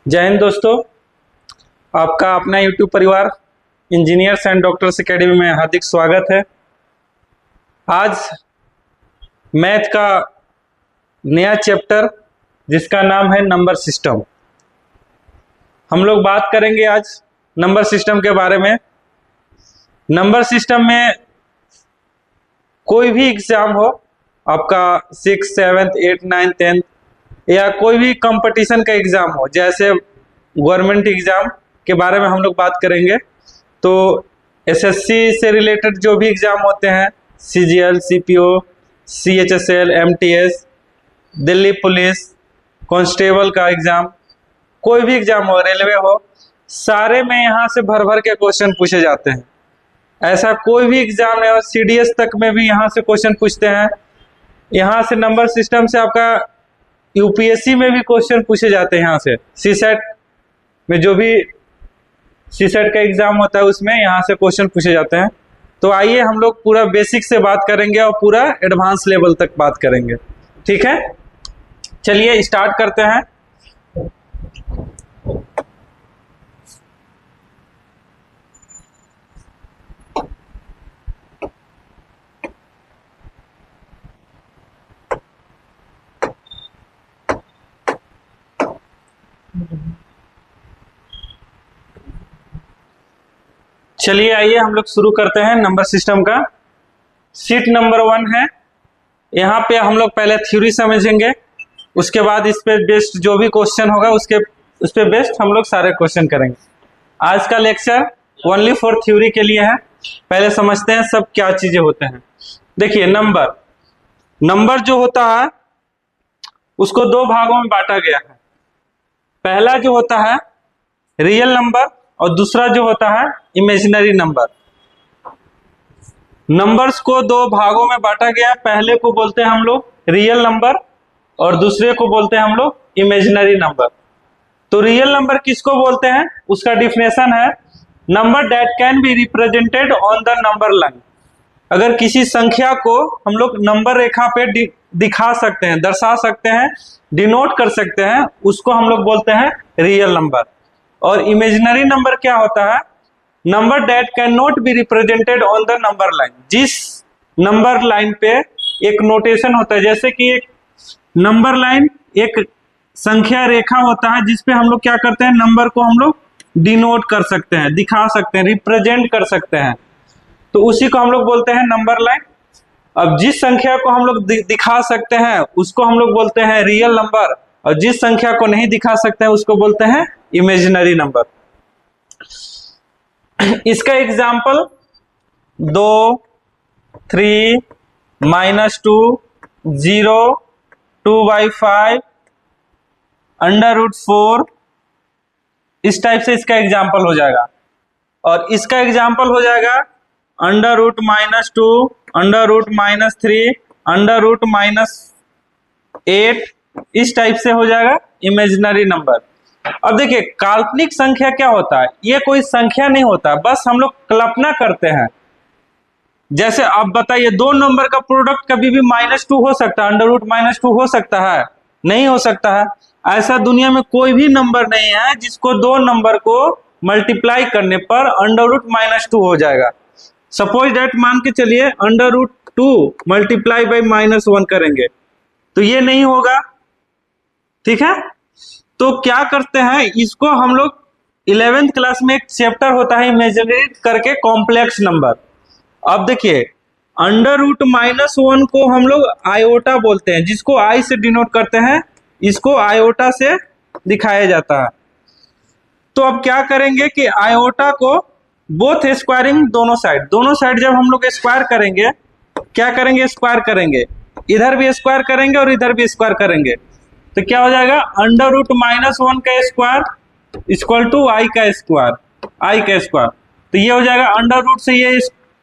जय हिंद दोस्तों, आपका अपना यूट्यूब परिवार इंजीनियर्स एंड डॉक्टर्स एकेडमी में हार्दिक स्वागत है। आज मैथ का नया चैप्टर जिसका नाम है नंबर सिस्टम, हम लोग बात करेंगे आज नंबर सिस्टम के बारे में। नंबर सिस्टम में कोई भी एग्जाम हो, आपका 6, 7, 8, 9, 10 या कोई भी कंपटीशन का एग्जाम हो, जैसे गवर्नमेंट एग्जाम के बारे में हम लोग बात करेंगे। तो एसएससी से रिलेटेड जो भी एग्जाम होते हैं, CGL, CPO, CHSL, MTS, Delhi police, constable का एग्जाम, कोई भी एग्जाम हो, रेलवे हो, सारे में यहाँ से भर भर के क्वेश्चन पूछे जाते हैं। ऐसा कोई भी एग्जाम नहीं हो, सीडीएस तक में भी यहाँ से क्वेश्चन पूछते हैं। यहाँ से नंबर सिस्टम से आपका यूपीएससी में भी क्वेश्चन पूछे जाते हैं। यहाँ से सीसेट में जो भी सीसेट का एग्जाम होता है उसमें यहाँ से क्वेश्चन पूछे जाते हैं। तो आइए हम लोग पूरा बेसिक से बात करेंगे और पूरा एडवांस लेवल तक बात करेंगे, ठीक है। चलिए स्टार्ट करते हैं। चलिए आइए हम लोग शुरू करते हैं नंबर सिस्टम का। शीट नंबर 1 है। यहाँ पे हम लोग पहले थ्योरी समझेंगे, उसके बाद इस पे बेस्ड जो भी क्वेश्चन होगा उस पे बेस्ड हम लोग सारे क्वेश्चन करेंगे। आज का लेक्चर ओनली फॉर थ्योरी के लिए है। पहले समझते हैं सब क्या चीजें होते हैं। देखिए नंबर जो होता है उसको दो भागों में बांटा गया है। पहला जो होता है रियल नंबर और दूसरा जो होता है इमेजिनरी नंबर। नंबर्स को दो भागों में बांटा गया है। पहले को बोलते हैं हम लोग रियल नंबर और दूसरे को बोलते हैं हम लोग इमेजिनरी नंबर। तो रियल नंबर किसको बोलते हैं, उसका डिफिनेशन है number that can be represented on the number line. अगर किसी संख्या को हम लोग नंबर रेखा पे दिखा सकते हैं, दर्शा सकते हैं, डिनोट कर सकते हैं, उसको हम लोग बोलते हैं रियल नंबर। और इमेजिनरी नंबर क्या होता है, number that can not be represented on the number line. जिस नंबर लाइन पे एक नोटेशन होता है, जैसे कि एक नंबर लाइन एक संख्या रेखा होता है जिसपे हम लोग क्या करते हैं, नंबर को हम लोग डिनोट कर सकते हैं, दिखा सकते हैं, रिप्रेजेंट कर सकते हैं, तो उसी को हम लोग बोलते हैं नंबर लाइन। अब जिस संख्या को हम लोग दिखा सकते हैं उसको हम लोग बोलते हैं रियल नंबर, और जिस संख्या को नहीं दिखा सकते हैं उसको बोलते हैं इमेजिनरी नंबर। इसका एग्जाम्पल 2, 3, -2, 0, 2/5, √4, इस टाइप से इसका एग्जाम्पल हो जाएगा। और इसका एग्जाम्पल हो जाएगा √-2, √-3, √-8, इस टाइप से हो जाएगा इमेजिनरी नंबर। अब देखिए काल्पनिक संख्या क्या होता है, ये कोई संख्या नहीं होता, बस हम लोग कल्पना करते हैं। जैसे आप बताइए दो नंबर का प्रोडक्ट कभी भी -2 हो सकता है, √-2 हो सकता है? नहीं हो सकता है। ऐसा दुनिया में कोई भी नंबर नहीं है जिसको दो नंबर को मल्टीप्लाई करने पर √-2 हो जाएगा। सपोज दैट मान के चलिए √2 मल्टीप्लाई बाई -1 करेंगे तो ये नहीं होगा, ठीक है। तो क्या करते हैं, इसको हम लोग 11th क्लास में एक चैप्टर होता है इमेजिनरी करके कॉम्प्लेक्स नंबर। अब देखिए √-1 को हम लोग आयोटा बोलते हैं, जिसको आई से डिनोट करते हैं, इसको आयोटा से दिखाया जाता है। तो अब क्या करेंगे कि आयोटा को बोथ स्क्वायरिंग दोनों साइड जब हम लोग स्क्वायर करेंगे, क्या करेंगे, स्क्वायर करेंगे, इधर भी स्क्वायर करेंगे और इधर भी स्क्वायर करेंगे, तो क्या हो जाएगा √-1 का स्क्वायर इक्वल टू आई का स्क्वायर। तो ये हो जाएगा √ से ये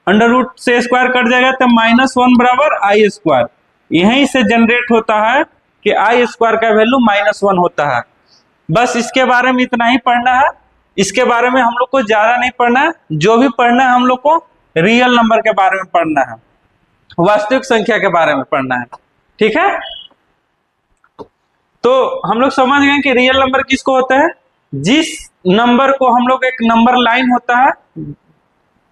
√ से स्क्वायर कट जाएगा तो -1 बराबर आई स्क्वायर। यहीं से जनरेट होता है कि आई स्क्वायर का वैल्यू -1 होता है। बस इसके बारे में इतना ही पढ़ना है, इसके बारे में हम लोग को ज्यादा नहीं पढ़ना है। जो भी पढ़ना है हम लोग को रियल नंबर के बारे में पढ़ना है, वास्तविक संख्या के बारे में पढ़ना है, ठीक है। तो हम लोग समझ गए कि रियल नंबर किसको होता है, जिस नंबर को हम लोग, एक नंबर लाइन होता है,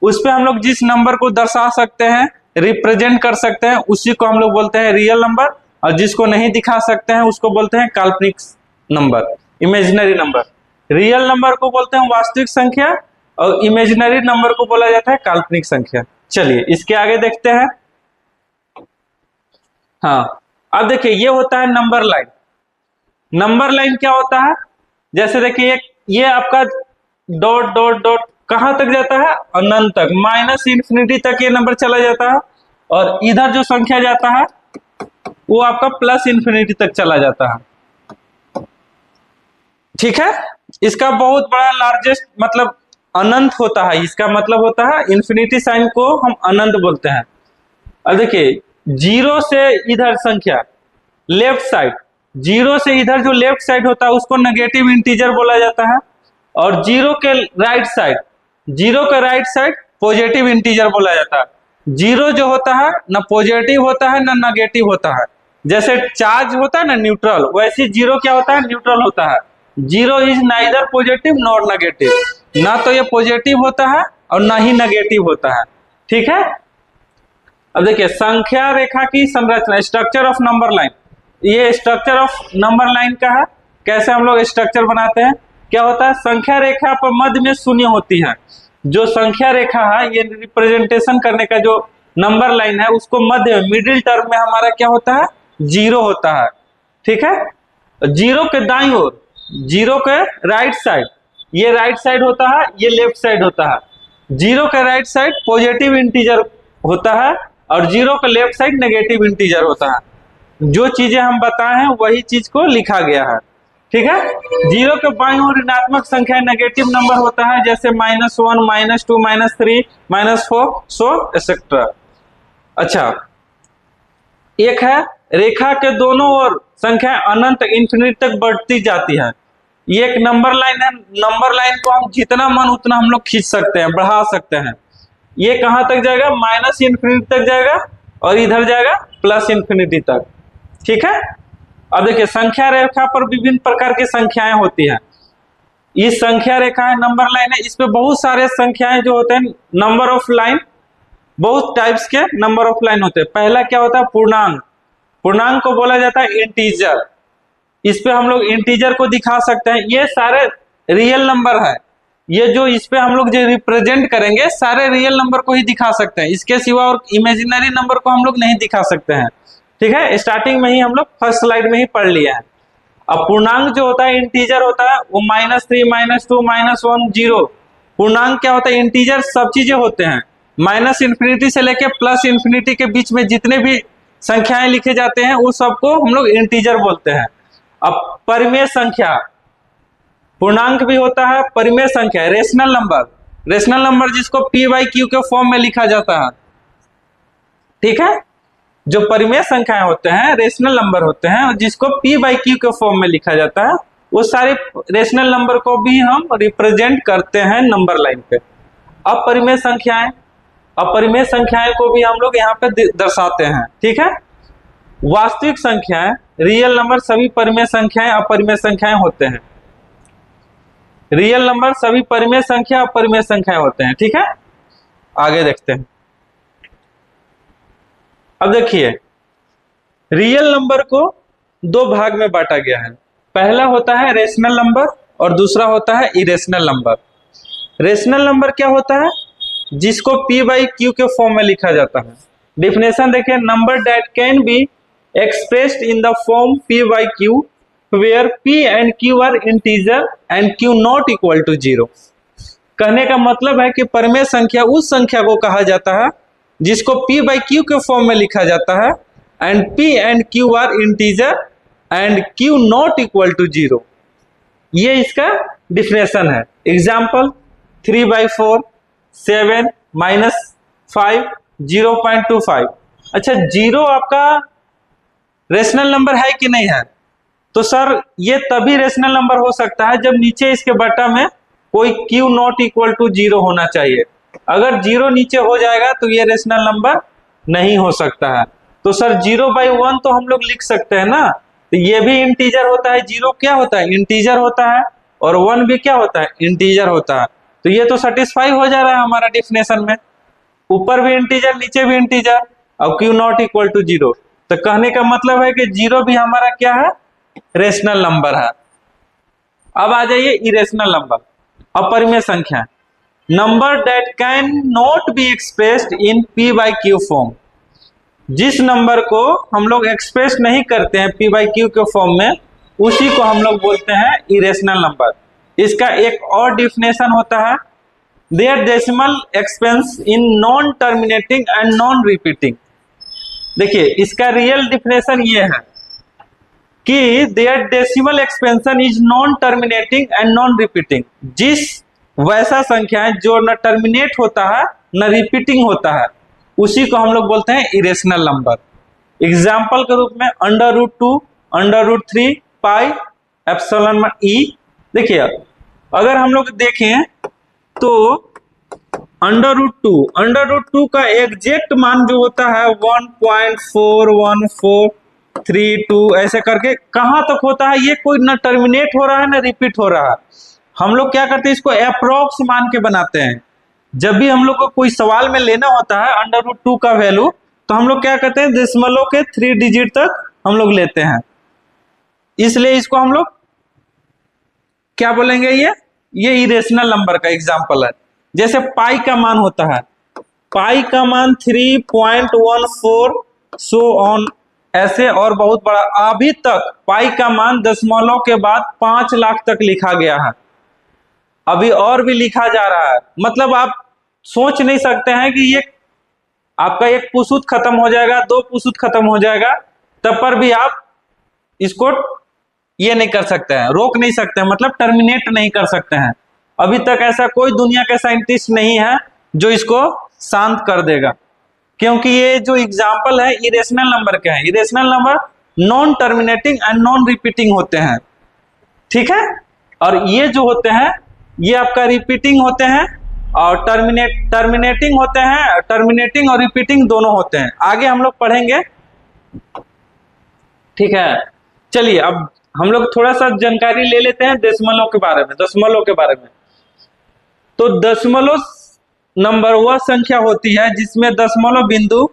उस पे हम लोग जिस नंबर को दर्शा सकते हैं, रिप्रेजेंट कर सकते हैं, उसी को हम लोग बोलते हैं रियल नंबर, और जिसको नहीं दिखा सकते हैं उसको बोलते हैं काल्पनिक number, imaginary number. Real number को बोलते हैं वास्तविक संख्या, और इमेजिनरी नंबर को बोला जाता है काल्पनिक संख्या। चलिए इसके आगे देखते हैं। हाँ, अब देखिए ये होता है नंबर लाइन। नंबर लाइन क्या होता है, जैसे देखिए ये आपका डॉट डॉट डॉट कहां तक जाता है, अनंत तक, माइनस इन्फिनिटी तक ये नंबर चला जाता है, और इधर जो संख्या जाता है वो आपका प्लस इन्फिनिटी तक चला जाता है। ठीक है, इसका बहुत बड़ा लार्जेस्ट मतलब अनंत होता है, इसका मतलब होता है इन्फिनिटी साइन को हम अनंत बोलते हैं। अब देखिए जीरो से इधर संख्या लेफ्ट साइड, जीरो से इधर जो लेफ्ट साइड होता है उसको नेगेटिव इंटीजर बोला जाता है, और जीरो के राइट साइड, जीरो का राइट साइड पॉजिटिव इंटीजर बोला जाता है। जीरो जो होता है ना पॉजिटिव होता है ना नेगेटिव होता है, जैसे चार्ज होता है ना न्यूट्रल, वैसे जीरो क्या होता है, न्यूट्रल होता है। Zero is neither positive nor negative, ना तो ये पॉजिटिव होता है और ना ही नेगेटिव होता है। ठीक है, अब देखिए संख्या रेखा की संरचना, स्ट्रक्चर ऑफ नंबर लाइन, ये स्ट्रक्चर ऑफ नंबर लाइन का है। कैसे हम लोग स्ट्रक्चर बनाते हैं, क्या होता है, संख्या रेखा पर मध्य में शून्य होती है। जो संख्या रेखा है ये रिप्रेजेंटेशन करने का जो नंबर लाइन है उसको मध्य में, मिडिल टर्म में हमारा क्या होता है, जीरो होता है। ठीक है, जीरो के दाईं ओर, जीरो के राइट साइड, ये राइट साइड होता है, ये लेफ्ट साइड होता है। जीरो के राइट साइड पॉजिटिव इंटीजर होता है और जीरो का लेफ्ट साइड नेगेटिव इंटीजर होता है। जो चीजें हम बताए हैं वही चीज को लिखा गया है। ठीक है, जीरो के बाईं ओर ऋणात्मक संख्या नेगेटिव नंबर होता है, जैसे -1, -2, -3, -4, सो एक्सेट्रा। अच्छा, एक है रेखा के दोनों ओर संख्या अनंत इन्फिनिटी तक बढ़ती जाती है। ये एक नंबर लाइन है, नंबर लाइन को हम जितना मन उतना हम लोग खींच सकते हैं, बढ़ा सकते हैं। ये कहां तक जाएगा, माइनस इन्फिनिटी तक जाएगा, और इधर जाएगा प्लस इन्फिनिटी तक। ठीक है, अब देखिए संख्या रेखा पर विभिन्न प्रकार की संख्याएं होती हैं। इस संख्या रेखा है, नंबर लाइन है, इस पे बहुत सारे संख्याएं जो होते हैं, नंबर ऑफ लाइन, बहुत टाइप्स के नंबर ऑफ लाइन होते हैं। पहला क्या होता है, पूर्णांक। पूर्णांक को बोला जाता है इंटीजर। इस पे हम लोग इंटीजर को दिखा सकते हैं। ये सारे रियल नंबर है, ये जो इस पे हम लोग जो रिप्रेजेंट करेंगे सारे रियल नंबर को ही दिखा सकते हैं, इसके सिवा और इमेजिनरी नंबर को हम लोग नहीं दिखा सकते हैं। ठीक है, स्टार्टिंग में ही हम लोग फर्स्ट स्लाइड में ही पढ़ लिया है। अब पूर्णांक जो होता है, इंटीजर होता है, वो -3, -2, -1, 0। पूर्णांक क्या होता है, इंटीजर सब चीजें होते हैं, माइनस इन्फिनिटी से लेके प्लस इन्फिनिटी के बीच में जितने भी संख्याएं लिखे जाते हैं वो सबको हम लोग इंटीजर बोलते हैं। अब परिमेय संख्या, पूर्णांक भी होता है, परिमेय संख्या, रेशनल नंबर, रेशनल नंबर जिसको p/q के फॉर्म में लिखा जाता है। ठीक है, जो परिमेय संख्याएं होते हैं रेशनल नंबर होते हैं, जिसको p/q के फॉर्म में लिखा जाता है, वो सारे रेशनल नंबर को भी हम रिप्रेजेंट करते हैं नंबर लाइन पे। अपरिमेय संख्याएं, अपरिमेय संख्याएं को भी हम लोग यहाँ पे दर्शाते हैं। ठीक है, वास्तविक संख्याएं, रियल नंबर, सभी परिमेय संख्याएं अपरिमेय संख्याएं होते हैं। रियल नंबर सभी परिमेय संख्या अपरिमेय संख्याएं होते हैं। ठीक है, आगे देखते हैं। अब देखिए रियल नंबर को दो भाग में बांटा गया है। पहला होता है रेशनल नंबर और दूसरा होता है इरेशनल नंबर। रेशनल नंबर क्या होता है, जिसको p/q के फॉर्म में लिखा जाता है। डिफिनेशन देखिए, number that can be expressed in the form p/q where p and q are integer and q not equal to 0। कहने का मतलब है कि परिमेय संख्या उस संख्या को कहा जाता है जिसको p/q के फॉर्म में लिखा जाता है, and p and q are integer and q not equal to 0। ये इसका डिफिनेशन है। एग्जाम्पल 3/4, 7, -5, 0.25। अच्छा, 0 आपका रेशनल नंबर है कि नहीं है, तो सर ये तभी रेशनल नंबर हो सकता है जब नीचे इसके बटा में कोई q नॉट इक्वल टू 0 होना चाहिए। अगर 0 नीचे हो जाएगा तो ये रेशनल नंबर नहीं हो सकता है। तो सर 0/1 तो हम लोग लिख सकते हैं ना, तो ये भी इंटीजर होता है। 0 क्या होता है, इंटीजर होता है, और 1 भी क्या होता है, इंटीजर होता है। तो ये तो सेटिस्फाई हो जा रहा है हमारा डिफिनेशन में, ऊपर भी इंटीजर नीचे भी इंटीजर, और क्यू नॉट इक्वल टू 0। तो कहने का मतलब है कि 0 भी हमारा क्या है, रेशनल नंबर है। अब आ जाइए इरेशनल नंबर, अपरिमेय संख्या, number that can not be expressed in p by Q form. जिस नंबर को हम लोग एक्सप्रेस नहीं करते हैं p बाई क्यू के फॉर्म में, उसी को हम लोग बोलते हैं इरेशनल नंबर। इसका एक और डिफिनेशन होता है, their decimal expansion in non terminating and non repeating. देखिए इसका रियल डिफिनेशन ये है कि their decimal expansion is non terminating and non repeating. जिस वैसा संख्या है जो न टर्मिनेट होता है न रिपीटिंग होता है, उसी को हम लोग बोलते हैं इरेशनल नंबर। एग्जाम्पल के रूप में √2, √3, पाई, एप्सिलॉन ई। देखिए अगर हम लोग देखें तो √2 का एग्जैक्ट मान जो होता है 1.41432 ऐसे करके कहां तक होता है, ये कोई न टर्मिनेट हो रहा है न रिपीट हो रहा है। हम लोग क्या करते हैं, इसको अप्रोक्स मान के बनाते हैं। जब भी हम लोग को कोई सवाल में लेना होता है √2 का वैल्यू, तो हम लोग क्या करते हैं, दशमलव के 3 डिजिट तक हम लोग लेते हैं। इसलिए इसको हम लोग क्या बोलेंगे, ये इरेशनल नंबर का एग्जाम्पल है। जैसे पाई का मान होता है, पाई का मान 3.14 सो ऑन ऐसे और बहुत बड़ा। अभी तक पाई का मान दशमलव के बाद 5 लाख तक लिखा गया है, अभी और भी लिखा जा रहा है। मतलब आप सोच नहीं सकते हैं कि ये आपका एक पुसुत खत्म हो जाएगा, 2 पुसुत खत्म हो जाएगा, तब पर भी आप इसको ये नहीं कर सकते हैं, रोक नहीं सकते हैं, मतलब टर्मिनेट नहीं कर सकते हैं। अभी तक ऐसा कोई दुनिया का साइंटिस्ट नहीं है जो इसको शांत कर देगा, क्योंकि ये जो एग्जाम्पल है इरेशनल नंबर के हैं। Irrational number non terminating and non repeating होते हैं, ठीक है। और ये जो होते हैं ये आपका रिपीटिंग होते हैं और टर्मिनेटिंग होते हैं। टर्मिनेटिंग और रिपीटिंग दोनों होते हैं, आगे हम लोग पढ़ेंगे, ठीक है। चलिए अब हम लोग थोड़ा सा जानकारी ले लेते हैं दशमलव के बारे में। दशमलव के बारे में, तो दशमलव नंबर वह संख्या होती है जिसमें दशमलव बिंदु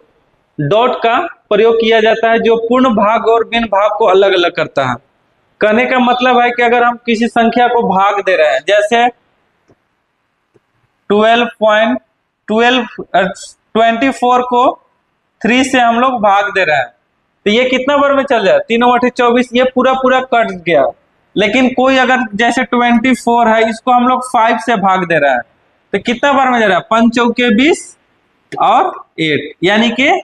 डॉट का प्रयोग किया जाता है, जो पूर्ण भाग और भिन्न भाग को अलग अलग करता है। कहने का मतलब है कि अगर हम किसी संख्या को भाग दे रहे हैं, जैसे 24 को 3 से हम लोग भाग दे रहे हैं, तो ये कितना बार में चल जाए, 3 × 24, ये पूरा कट गया। लेकिन कोई अगर जैसे 24 है, इसको हम लोग 5 से भाग दे रहा है, तो कितना बार में जा रहा है, 5 चौके 20 और 8, यानी कि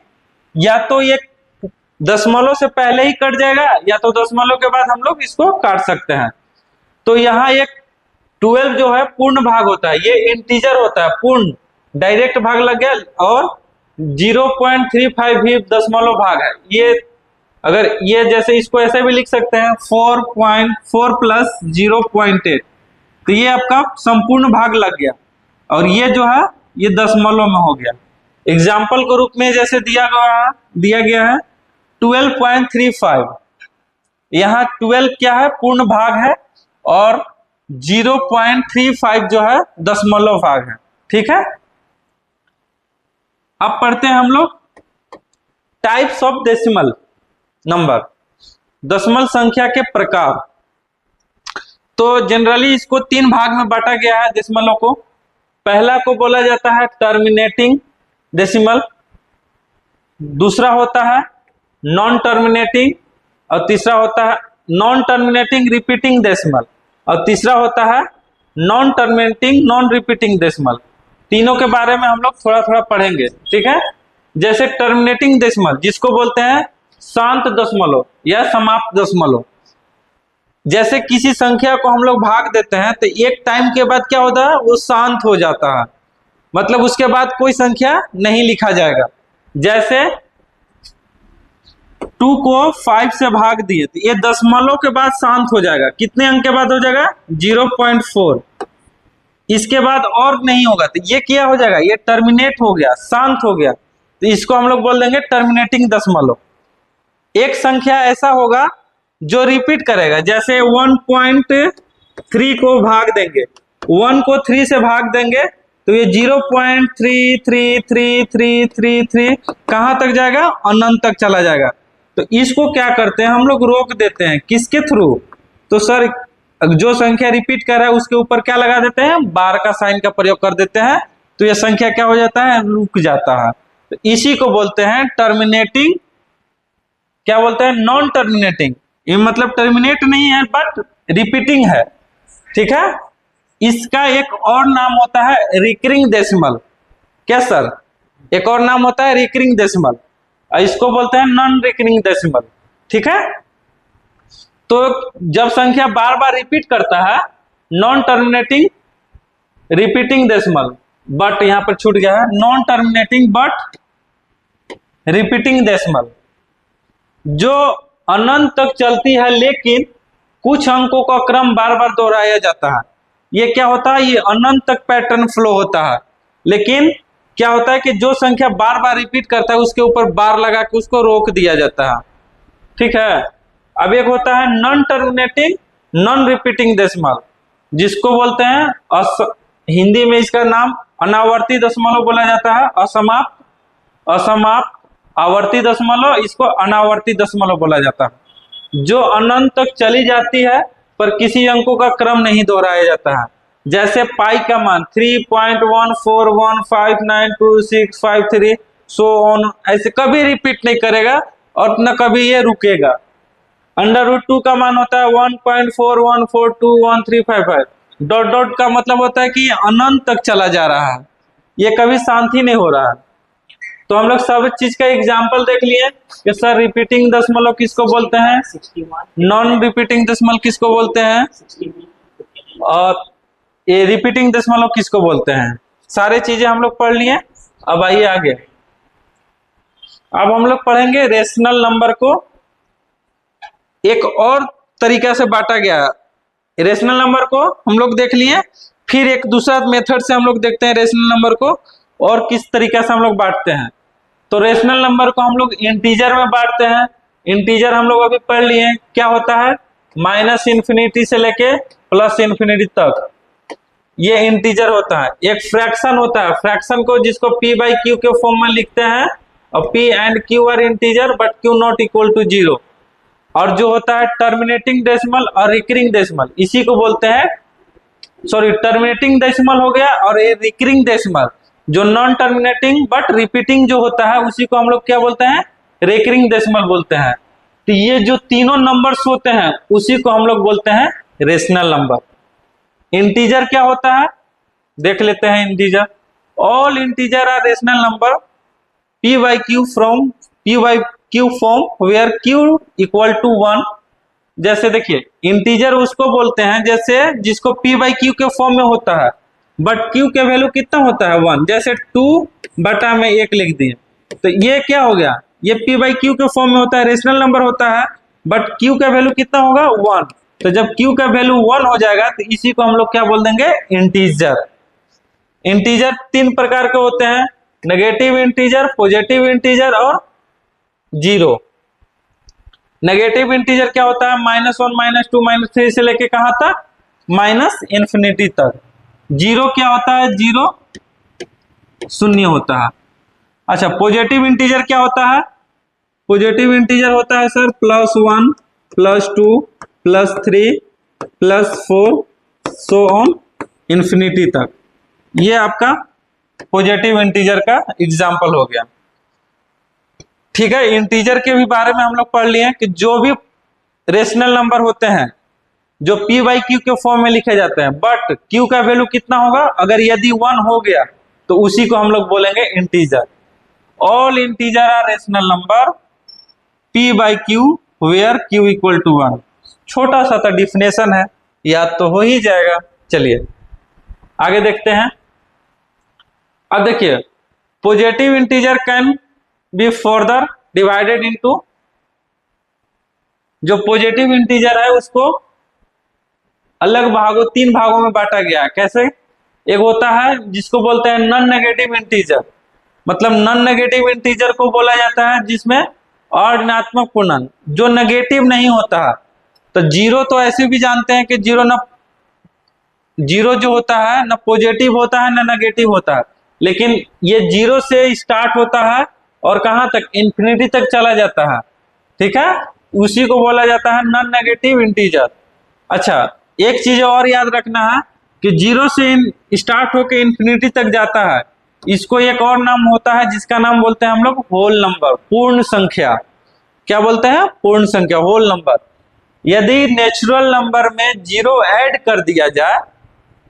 या तो ये दशमलव से पहले ही कट जाएगा या तो दशमलव के बाद हम लोग इसको काट सकते हैं। तो यहाँ एक 12 जो है पूर्ण भाग होता है, ये इंटीजर होता है, पूर्ण डायरेक्ट भाग लग गया, और 0.35 भी दशमलव भाग है। ये अगर ये जैसे इसको ऐसे भी लिख सकते हैं 4.4 प्लस 0.8, तो ये आपका संपूर्ण भाग लग गया, और ये जो है ये दशमलव में हो गया। एग्जाम्पल के रूप में जैसे दिया गया है 12.35, यहाँ 12 क्या है, पूर्ण भाग है, और 0.35 जो है दशमलव भाग है, ठीक है। अब पढ़ते हैं हम लोग टाइप्स ऑफ डेसिमल नंबर, दशमलव संख्या के प्रकार। तो जनरली इसको 3 भाग में बांटा गया है डेसिमलों को। पहला को बोला जाता है टर्मिनेटिंग डेसिमल, दूसरा होता है नॉन टर्मिनेटिंग, और तीसरा होता है नॉन टर्मिनेटिंग रिपीटिंग डेसिमल, और तीसरा होता है non terminating non repeating decimal. तीनों के बारे में हम लोग थोड़ा थोड़ा पढ़ेंगे, ठीक है। जैसे टर्मिनेटिंग डेसिमल, जिसको बोलते हैं शांत दशमलव या समाप्त दशमलव। जैसे किसी संख्या को हम लोग भाग देते हैं तो एक टाइम के बाद क्या होता है, वो शांत हो जाता है, मतलब उसके बाद कोई संख्या नहीं लिखा जाएगा। जैसे 2 को 5 से भाग दिए तो ये दशमलव के बाद शांत हो जाएगा। कितने अंक के बाद हो जाएगा, 0.4। इसके बाद और नहीं होगा तो ये क्या हो जाएगा, ये टर्मिनेट हो गया, शांत हो गया, तो इसको हम लोग बोल देंगे टर्मिनेटिंग दशमलव। एक संख्या ऐसा होगा जो रिपीट करेगा, जैसे 1.5 3 को भाग देंगे, 1 को 3 से भाग देंगे तो ये 0.33333 कहां तक जाएगा, अनंत तक चला जाएगा। तो इसको क्या करते हैं हम लोग, रोक देते हैं, किसके थ्रू, तो सर जो संख्या रिपीट कर रहा है उसके ऊपर क्या लगा देते हैं, बार का साइन का प्रयोग कर देते हैं, तो ये संख्या क्या हो जाता है, रुक जाता है। तो इसी को बोलते हैं टर्मिनेटिंग, क्या बोलते हैं, नॉन टर्मिनेटिंग। ये मतलब टर्मिनेट नहीं है बट रिपीटिंग है, ठीक है। इसका एक और नाम होता है रिकरिंग डेसिमल। क्या सर, एक और नाम होता है रिकरिंग डेसिमल, इसको बोलते हैं नॉन रिकरिंग डेसिमल, ठीक है। तो जब संख्या बार बार रिपीट करता है, non terminating repeating decimal, but यहां पर छूट गया है, non terminating but repeating decimal, जो अनंत तक चलती है लेकिन कुछ अंकों का क्रम बार बार दोहराया जाता है। ये क्या होता है, ये अनंत तक पैटर्न फ्लो होता है, लेकिन क्या होता है कि जो संख्या बार बार रिपीट करता है उसके ऊपर बार लगा के उसको रोक दिया जाता है, ठीक है। अब एक होता है non terminating non repeating decimal, जिसको बोलते हैं हिंदी में इसका नाम अनावर्ती दशमलव बोला जाता है, असमाप्त आवर्ती दशमलव, इसको अनावर्ती दशमलव बोला जाता है, जो अनंत तक चली जाती है पर किसी अंकों का क्रम नहीं दोहराया जाता है। जैसे पाई का मान 3.141592653 सो ऑन, ऐसे कभी रिपीट नहीं करेगा और न कभी ये रुकेगा। √2 का मान होता है 1.41421355, डॉट डॉट का मतलब होता है कि अनंत तक चला जा रहा है, ये कभी शांति नहीं हो रहा है। तो हम लोग सब चीज का एग्जाम्पल देख लिए कि सर रिपीटिंग दशमलव किसको बोलते हैं, नॉन रिपीटिंग दशमलव किसको बोलते हैं, और ये रिपीटिंग दशमलव किसको बोलते हैं। सारे चीजें हम लोग पढ़ लिए। अब आइए आगे, अब हम लोग पढ़ेंगे रेशनल नंबर को एक और तरीका से बांटा गया। रेशनल नंबर को हम लोग देख लिए, फिर एक दूसरा मेथड से हम लोग देखते हैं रेशनल नंबर को और किस तरीके से हम लोग बांटते हैं। तो रेशनल नंबर को हम लोग इंटीजर में बांटते हैं। इंटीजर हम लोग अभी पढ़ लिए, क्या होता है, -∞ से लेके +∞ तक ये इंटीजर होता है। एक फ्रैक्शन होता है, फ्रैक्शन को जिसको p/q के फॉर्म में लिखते हैं, और p and q are integer but q not equal to 0। और जो होता है टर्मिनेटिंग डेसिमल और रिकरिंग डेसिमल, इसी को बोलते हैं, सॉरी टर्मिनेटिंग डेसिमल हो गया, और ये रिकरिंग डेसिमल जो नॉन टर्मिनेटिंग बट रिपीटिंग जो होता है उसी को हम लोग क्या बोलते हैं, रिकरिंग डेसिमल बोलते हैं। तो ये जो तीनों नंबर्स होते हैं उसी को हम लोग बोलते हैं रेशनल नंबर। इंटीजर क्या होता है देख लेते हैं। Integer, all integer are rational number p/q from p/q form where q equal to 1। जैसे देखिए इंटीजर उसको बोलते हैं जैसे जिसको p/q के फॉर्म में होता है बट q के वैल्यू कितना होता है 1, जैसे 2/1 लिख दिए, तो ये क्या हो गया, ये p/q के फॉर्म में होता है, रेशनल नंबर होता है, बट q का वैल्यू कितना होगा 1। तो जब q का वैल्यू 1 हो जाएगा तो इसी को हम लोग क्या बोल देंगे, इंटीजर। इंटीजर 3 प्रकार के होते हैं, नेगेटिव इंटीजर, पॉजिटिव इंटीजर और जीरो। नेगेटिव इंटीजर क्या होता है, -1 -2 -3 से लेके कहां तक, -∞ तक। जीरो क्या होता है, जीरो शून्य होता है। अच्छा, पॉजिटिव इंटीजर क्या होता है, पॉजिटिव इंटीजर होता है सर +1 +2 +3 +4 सो ऑन इन्फिनिटी तक। ये आपका पॉजिटिव इंटीजर का एग्जाम्पल हो गया। ठीक है, इंटीजर के भी बारे में हम लोग पढ़ लिए कि जो भी रेशनल नंबर होते हैं जो p/q के फॉर्म में लिखे जाते हैं, बट q का वैल्यू कितना होगा, अगर यदि 1 हो गया तो उसी को हम लोग बोलेंगे integer. All integer are rational number p/q where q equal to 1। छोटा सा तो डिफिनेशन है, याद तो हो ही जाएगा। चलिए आगे देखते हैं। अब देखिए, positive integer can be further divided into, जो पॉजिटिव इंटीजर है उसको अलग भागों 3 भागों में बांटा गया है। कैसे, एक होता है जिसको बोलते हैं नॉन नेगेटिव इंटीजर, मतलब नॉन नेगेटिव इंटीजर को बोला जाता है जिसमें और ऋणात्मक पूर्णांक जो नेगेटिव नहीं होता है। तो जीरो तो ऐसे भी जानते हैं कि जीरो ना जीरो जो होता है ना पॉजिटिव होता है ना नेगेटिव होता है, लेकिन ये जीरो से स्टार्ट होता है और कहाँ तक, इंफिनिटी तक चला जाता है। ठीक है, उसी को बोला जाता है नॉन नेगेटिव इंटीजर। अच्छा, एक चीज और याद रखना है कि जीरो से स्टार्ट होकर इंफिनिटी तक जाता है, इसको एक और नाम होता है जिसका नाम बोलते हैं हम लोग होल नंबर, पूर्ण संख्या। क्या बोलते हैं? पूर्ण संख्या, होल नंबर। यदि नेचुरल नंबर में जीरो ऐड कर दिया जाए,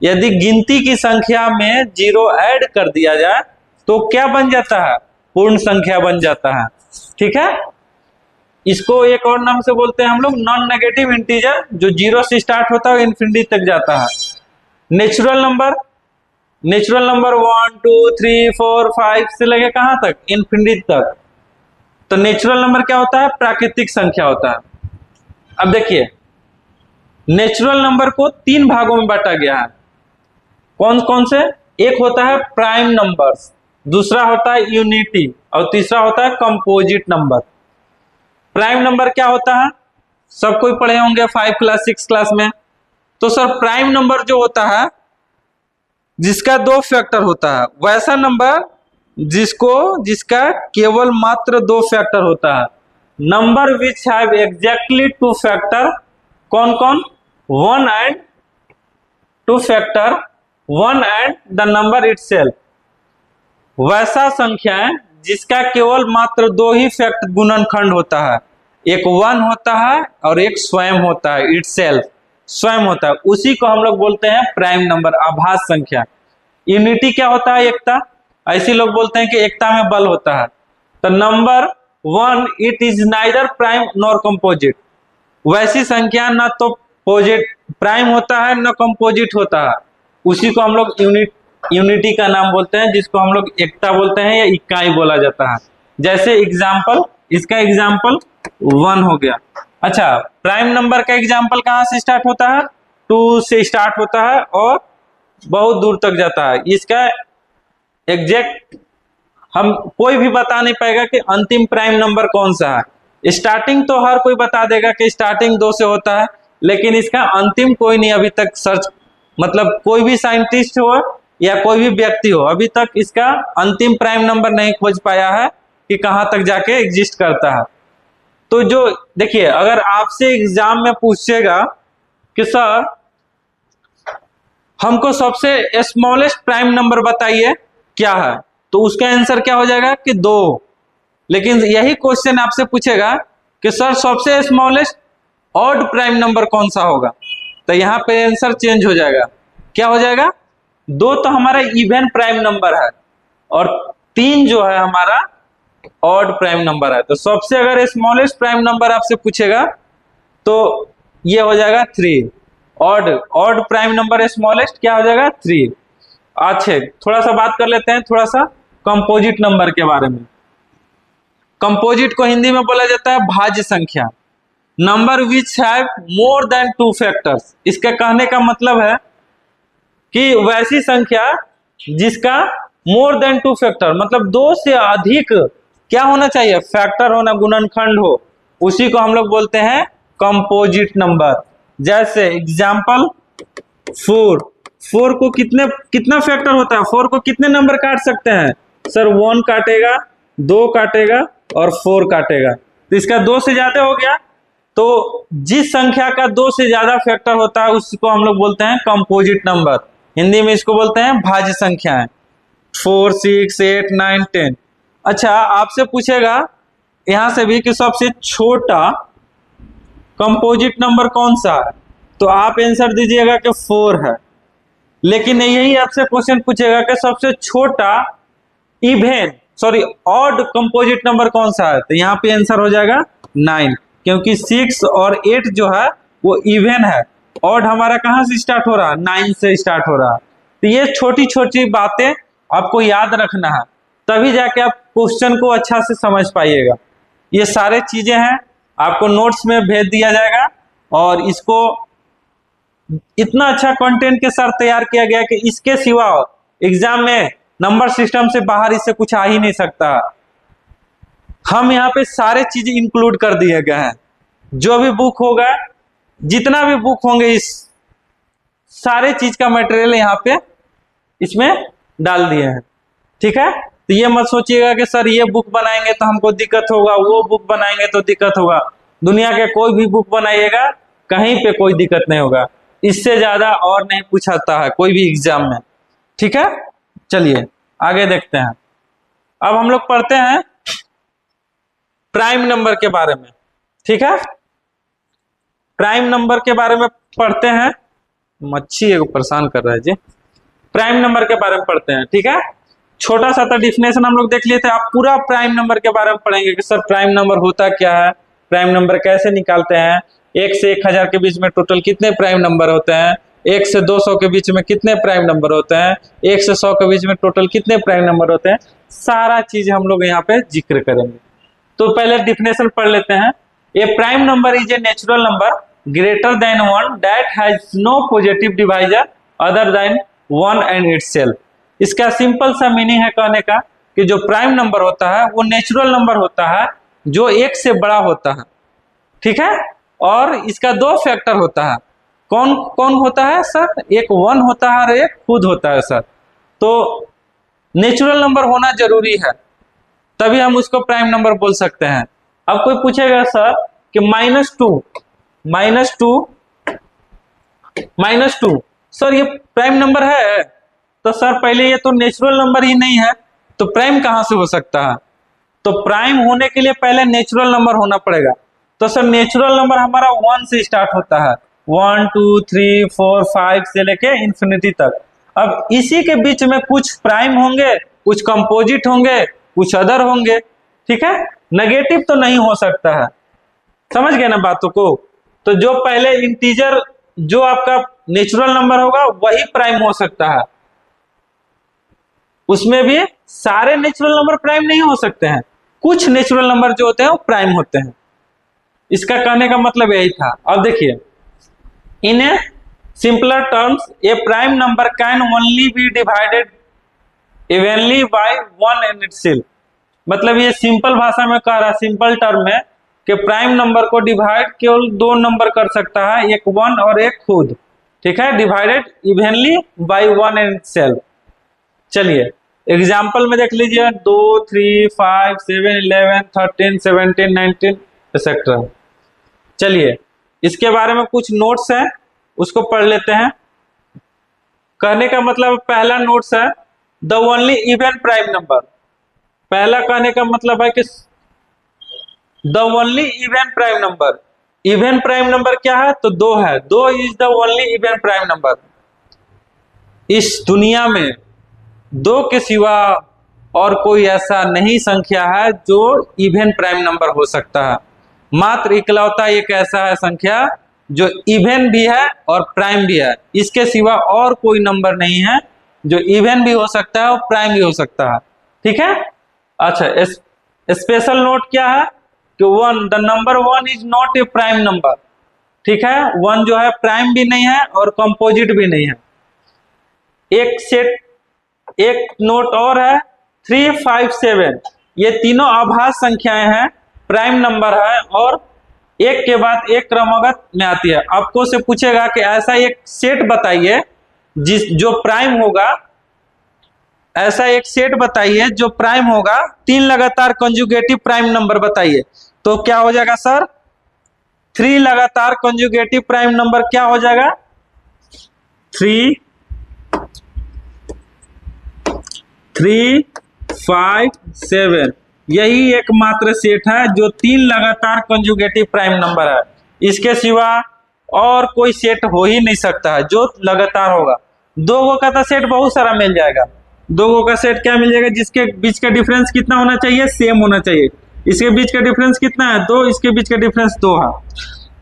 यदि गिनती की संख्या में जीरो ऐड कर दिया जाए तो क्या बन जाता है? पूर्ण संख्या बन जाता है। ठीक है, इसको एक और नाम से बोलते हैं हम लोग नॉन नेगेटिव इंटीजर, जो जीरो से स्टार्ट होता है इंफिनिटी तक जाता है। नेचुरल नंबर, नेचुरल नंबर 1 2 3 4 5 से लगे कहां तक? इंफिनिटी तक। तो नेचुरल नंबर क्या होता है? प्राकृतिक संख्या होता है। अब देखिए, नेचुरल नंबर को तीन भागों में बांटा गया है। कौन कौन से? एक होता है प्राइम नंबर्स, दूसरा होता है यूनिटी और तीसरा होता है कंपोजिट नंबर। प्राइम नंबर क्या होता है? सब कोई पढ़े होंगे 5 क्लास 6 क्लास में। तो सर प्राइम नंबर जो होता है जिसका दो फैक्टर होता है, वैसा नंबर जिसका केवल मात्र दो फैक्टर होता है। Number which have exactly two factor, कौन कौन? 1 and 2 factor, 1 and the number itself. वैसा संख्या है जिसका केवल मात्र दो ही फैक्ट गुणनखंड होता है, एक 1 होता है और एक स्वयं होता है, इटसेल्फ, स्वयं होता है। उसी को हम लोग बोलते हैं प्राइम नंबर, आभास संख्या। यूनिटी क्या होता है? एकता। ऐसे लोग बोलते हैं कि एकता में बल होता है। तो number 1 it is neither prime nor composite. वैसी संख्या ना तो प्राइम होता है ना कंपोजिट होता है, उसी को हम लोग यूनिटी का नाम बोलते हैं, जिसको हम लोग एकता बोलते हैं या इकाई बोला जाता है। जैसे एग्जाम्पल, इसका एग्जाम्पल 1 हो गया। अच्छा, प्राइम नंबर का एग्जाम्पल कहाँ से स्टार्ट होता है? 2 से स्टार्ट होता है और बहुत दूर तक जाता है। इसका एग्जैक्ट हम कोई भी बता नहीं पाएगा कि अंतिम प्राइम नंबर कौन सा है। स्टार्टिंग तो हर कोई बता देगा कि स्टार्टिंग 2 से होता है, लेकिन इसका अंतिम कोई नहीं अभी तक सर्च, मतलब कोई भी साइंटिस्ट हो या कोई भी व्यक्ति हो, अभी तक इसका अंतिम प्राइम नंबर नहीं खोज पाया है कि कहां तक जाके एग्जिस्ट करता है। तो जो देखिए, अगर आपसे एग्जाम में पूछेगा कि सर हमको सबसे स्मॉलेस्ट प्राइम नंबर बताइए क्या है, तो उसका आंसर क्या हो जाएगा कि 2। लेकिन यही क्वेश्चन आपसे पूछेगा कि सर सबसे स्मॉलेस्ट ऑड प्राइम नंबर कौन सा होगा, तो यहाँ पे आंसर चेंज हो जाएगा। क्या हो जाएगा? 2 तो हमारा इवन प्राइम नंबर है और 3 जो है हमारा ऑड प्राइम नंबर है। तो सबसे अगर स्मॉलेस्ट प्राइम नंबर आपसे पूछेगा तो ये हो जाएगा 3। ऑड प्राइम नंबर स्मॉलेस्ट क्या हो जाएगा? 3। अच्छे, थोड़ा सा बात कर लेते हैं थोड़ा सा कंपोजिट नंबर के बारे में। कंपोजिट को हिंदी में बोला जाता है भाज्य संख्या। Number which have more than 2 factors. इसके कहने का मतलब है कि वैसी संख्या जिसका मोर देन 2 फैक्टर, मतलब 2 से अधिक क्या होना चाहिए? फैक्टर होना, गुणनखंड हो, उसी को हम लोग बोलते हैं कंपोजिट नंबर। जैसे एग्जाम्पल 4 को कितना फैक्टर होता है? 4 को कितने नंबर काट सकते हैं? सर 1 काटेगा, 2 काटेगा और 4 काटेगा। तो इसका 2 से ज्यादा हो गया। तो जिस संख्या का 2 से ज्यादा फैक्टर होता है उसको हम लोग बोलते हैं कंपोजिट नंबर। हिंदी में इसको बोलते हैं भाज्य संख्याएं। 4 6 8 9 10। अच्छा, आपसे पूछेगा यहां से भी कि सबसे छोटा कंपोजिट नंबर कौन सा है, तो आप आंसर दीजिएगा कि 4 है। लेकिन यही आपसे क्वेश्चन पूछेगा कि सबसे छोटा ऑड कंपोजिट नंबर कौन सा है, तो यहाँ पे आंसर हो जाएगा 9, क्योंकि 6 और 8 जो है वो इवन है। ऑड हमारा कहाँ से स्टार्ट हो रहा है? 9 से स्टार्ट हो रहा है। तो ये छोटी छोटी बातें आपको याद रखना है, तभी जाके आप क्वेश्चन को अच्छा से समझ पाइएगा। ये सारे चीजें हैं, आपको नोट्स में भेज दिया जाएगा और इसको इतना अच्छा कंटेंट के साथ तैयार किया गया कि इसके सिवा एग्जाम में नंबर सिस्टम से बाहर इससे कुछ आ ही नहीं सकता। हम यहाँ पे सारे चीज इंक्लूड कर दिए गए हैं। जो भी बुक होगा, जितना भी बुक होंगे इस सारे चीज का मटेरियल यहाँ पे इसमें डाल दिए हैं। ठीक है, तो ये मत सोचिएगा कि सर ये बुक बनाएंगे तो हमको दिक्कत होगा, वो बुक बनाएंगे तो दिक्कत होगा। दुनिया के कोई भी बुक बनाइएगा कहीं पे कोई दिक्कत नहीं होगा, इससे ज्यादा और नहीं पूछाता है कोई भी एग्जाम में। ठीक है, चलिए आगे देखते हैं। अब हम लोग पढ़ते हैं प्राइम नंबर के बारे में। ठीक है, प्राइम नंबर के बारे में पढ़ते हैं। मच्छी एगो परेशान कर रहा है जी। प्राइम नंबर के बारे में पढ़ते हैं। ठीक है, छोटा सा था डिफिनेशन हम लोग देख लिए थे, आप पूरा प्राइम नंबर के बारे में पढ़ेंगे कि सर प्राइम नंबर होता क्या है, प्राइम नंबर कैसे निकालते हैं, 1 से 1000 के बीच में टोटल कितने प्राइम नंबर होते हैं, 1 से 200 के बीच में कितने प्राइम नंबर होते हैं, 1 से 100 के बीच में टोटल कितने प्राइम नंबर होते हैं, सारा चीज हम लोग यहाँ पे जिक्र करेंगे। तो पहले डिफिनेशन पढ़ लेते हैं। A prime number is a natural number greater than 1 that has no positive divisor other than 1 and itself. इसका सिंपल सा मीनिंग है कहने का कि जो प्राइम नंबर होता है वो नेचुरल नंबर होता है जो 1 से बड़ा होता है। ठीक है, और इसका 2 फैक्टर होता है। कौन कौन होता है सर? एक 1 होता है और एक खुद होता है सर। तो नेचुरल नंबर होना जरूरी है, तभी हम उसको प्राइम नंबर बोल सकते हैं। अब कोई पूछेगा सर कि माइनस टू सर ये प्राइम नंबर है? तो सर पहले ये तो नेचुरल नंबर ही नहीं है, तो प्राइम कहां से हो सकता है? तो प्राइम होने के लिए पहले नेचुरल नंबर होना पड़ेगा। तो सर नेचुरल नंबर हमारा 1 से स्टार्ट होता है, 1 2 3 4 5 से लेके इंफिनिटी तक। अब इसी के बीच में कुछ प्राइम होंगे, कुछ कंपोजिट होंगे, कुछ अदर होंगे। ठीक है, नेगेटिव तो नहीं हो सकता है। समझ गए ना बातों को? तो जो पहले इंटीजर जो आपका नेचुरल नंबर होगा वही प्राइम हो सकता है। उसमें भी सारे नेचुरल नंबर प्राइम नहीं हो सकते हैं, कुछ नेचुरल नंबर जो होते हैं वो प्राइम होते हैं। इसका कहने का मतलब यही था। अब देखिए, in a simpler terms a prime number can only be divided evenly by 1 and itself. मतलब ये सिंपल भाषा में कह रहा है, सिंपल टर्म में, कि प्राइम नंबर को डिवाइड केवल 2 नंबर कर सकता है, एक 1 और एक खुद। ठीक है, divided evenly by 1 and itself. चलिए एग्जाम्पल में देख लीजिए, 2 3 5 7 11 13 17 19 एक्सेट्रा। चलिए इसके बारे में कुछ नोट्स हैं, उसको पढ़ लेते हैं। कहने का मतलब पहला नोट्स है the only even prime number. पहला कहने का मतलब है कि the only even prime number. Even prime number क्या है? तो 2 है। 2 is the only even prime number. इस दुनिया में 2 के सिवा और कोई ऐसा नहीं संख्या है जो इवन प्राइम नंबर हो सकता है। मात्र इकलौता एक ऐसा है संख्या जो इवन भी है और प्राइम भी है। इसके सिवा और कोई नंबर नहीं है जो इवन भी हो सकता है और प्राइम भी हो सकता है। ठीक है, अच्छा स्पेशल नोट क्या है कि 1 the number 1 is not a prime number. ठीक है, 1 जो है प्राइम भी नहीं है और कंपोजिट भी नहीं है। एक नोट और है 3 5 7, ये तीनों आभास संख्याएं हैं, प्राइम नंबर है और एक के बाद एक क्रमगत में आती है। आपको से पूछेगा कि ऐसा एक सेट बताइए जो प्राइम होगा, ऐसा एक सेट बताइए जो प्राइम होगा, 3 लगातार कंजुगेटिव प्राइम नंबर बताइए। तो क्या हो जाएगा सर? 3 लगातार कंजुगेटिव प्राइम नंबर क्या हो जाएगा? 3 5 7। यही एकमात्र सेट है जो 3 लगातार कंजुगेटिव प्राइम नंबर है। इसके सिवा और कोई सेट हो ही नहीं सकता है जो लगातार होगा। 2 का तो सेट बहुत सारा मिल जाएगा। 2 का सेट क्या मिल जाएगा? जिसके बीच का डिफरेंस कितना होना चाहिए? सेम होना चाहिए। इसके बीच का डिफरेंस कितना है? 2। इसके बीच का डिफरेंस 2 है।